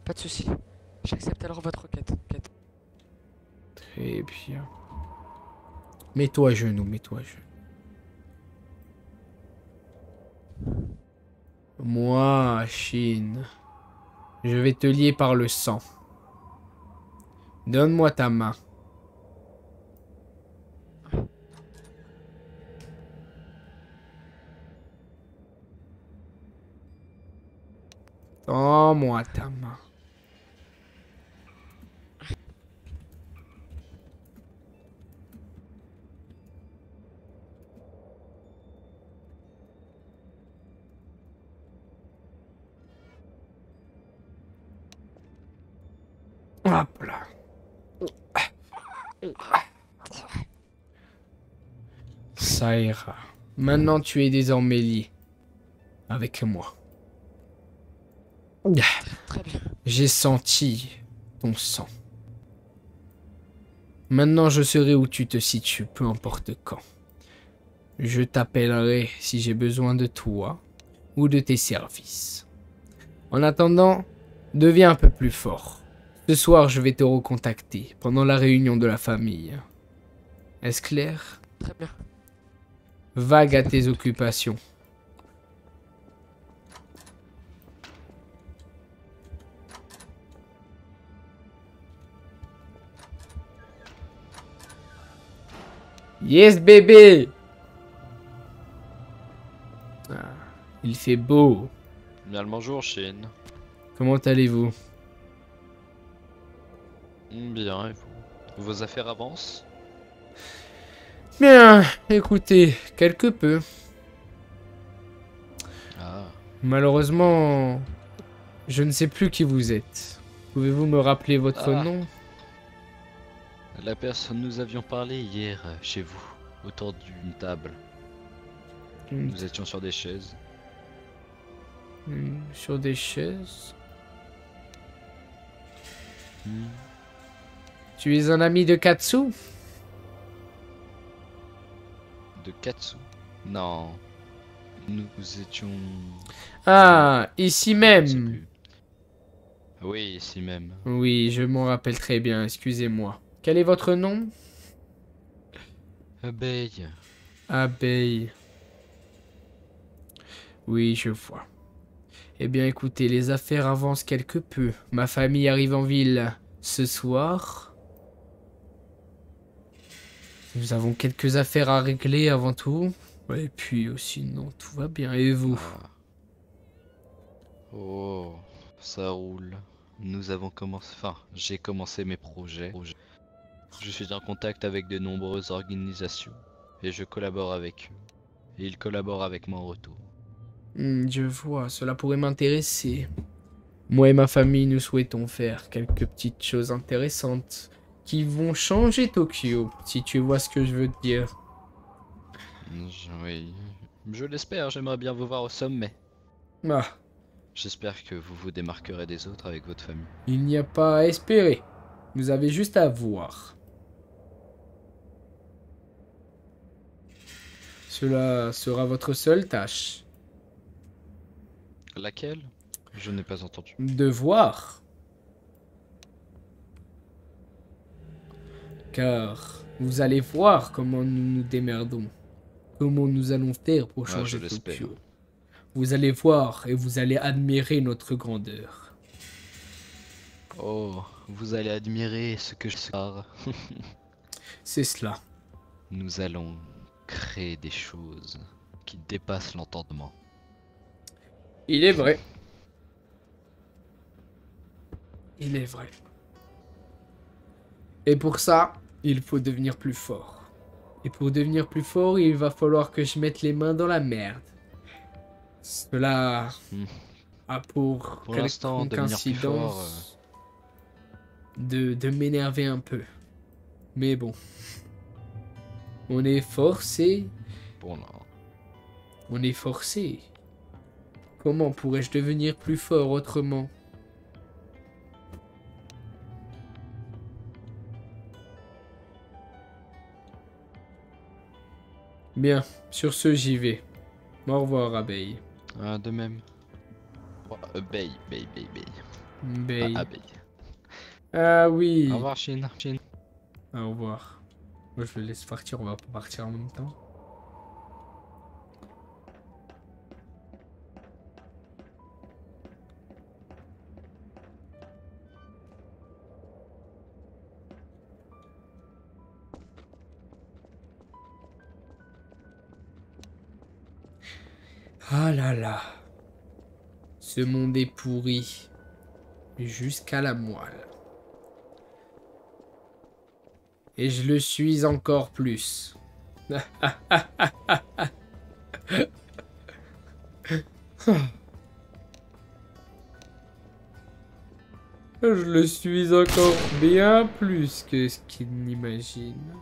Pas de souci. J'accepte alors votre requête. Très bien. Mets-toi à genoux, mets-toi à genoux. Moi, Shin, je vais te lier par le sang. Donne-moi ta main. Tends-moi ta main. Hop là. Ça ira. Maintenant, tu es désormais lié avec moi. Très bien. J'ai senti ton sang. Maintenant, je serai où tu te situes, peu importe quand. Je t'appellerai si j'ai besoin de toi ou de tes services. En attendant, deviens un peu plus fort. Ce soir, je vais te recontacter pendant la réunion de la famille. Est-ce clair? Très bien. Vague à tes occupations. Yes, bébé! Ah, il fait beau. Bien le bonjour, Chine. Comment allez-vous? Bien, et vous? Vos affaires avancent? Bien, écoutez, quelque peu. Ah, Malheureusement, je ne sais plus qui vous êtes. Pouvez-vous me rappeler votre Ah. nom? la personne nous avions parlé hier chez vous, autour d'une table. Nous étions sur des chaises. Sur des chaises? Tu es un ami de Katsu? De Katsu? Non. Nous étions... Ah, ici Je sais même. plus. Oui, ici même. Oui, je m'en rappelle très bien, excusez-moi. Quel est votre nom? Abeille. Abeille. Oui, je vois. Eh bien, écoutez, les affaires avancent quelque peu. Ma famille arrive en ville ce soir. Nous avons quelques affaires à régler avant tout. Et puis, sinon, tout va bien. Et vous? Ah. Oh, ça roule. Nous avons commencé... Enfin, j'ai commencé mes projets. Je suis en contact avec de nombreuses organisations. Et je collabore avec eux. Et ils collaborent avec moi en retour. Je vois, cela pourrait m'intéresser. Moi et ma famille, nous souhaitons faire quelques petites choses intéressantes qui vont changer Tokyo, si tu vois ce que je veux te dire. Oui, je l'espère, j'aimerais bien vous voir au sommet. Ah, J'espère que vous vous démarquerez des autres avec votre famille. il n'y a pas à espérer. Vous avez juste à voir. Cela sera votre seule tâche. Laquelle? Je n'ai pas entendu. De voir. Car vous allez voir comment nous nous démerdons. Comment nous allons faire pour Ah, changer je l'espère. Tokyo. Vous allez voir et vous allez admirer notre grandeur. Oh, vous allez admirer ce que je sais. C'est cela. Nous allons créer des choses qui dépassent l'entendement. Il est vrai. Il est vrai. Et pour ça, il faut devenir plus fort. Et pour devenir plus fort, il va falloir que je mette les mains dans la merde. Cela a pour l'instant, quelconque devenir plus fort, incidence de m'énerver un peu. Mais bon. On est forcé. Bon, non. On est forcé. Comment pourrais-je devenir plus fort autrement? Bien, sur ce j'y vais. Au revoir, abeille. Ah, de même. Oh, Abeille. Abeille. Ah, abeille. Ah oui. Au revoir, Chine. Au revoir. Moi je le laisse partir, on va pas partir en même temps. Ah là là. Ce monde est pourri. Jusqu'à la moelle. Et je le suis encore plus. Je le suis encore bien plus que ce qu'il n'imagine.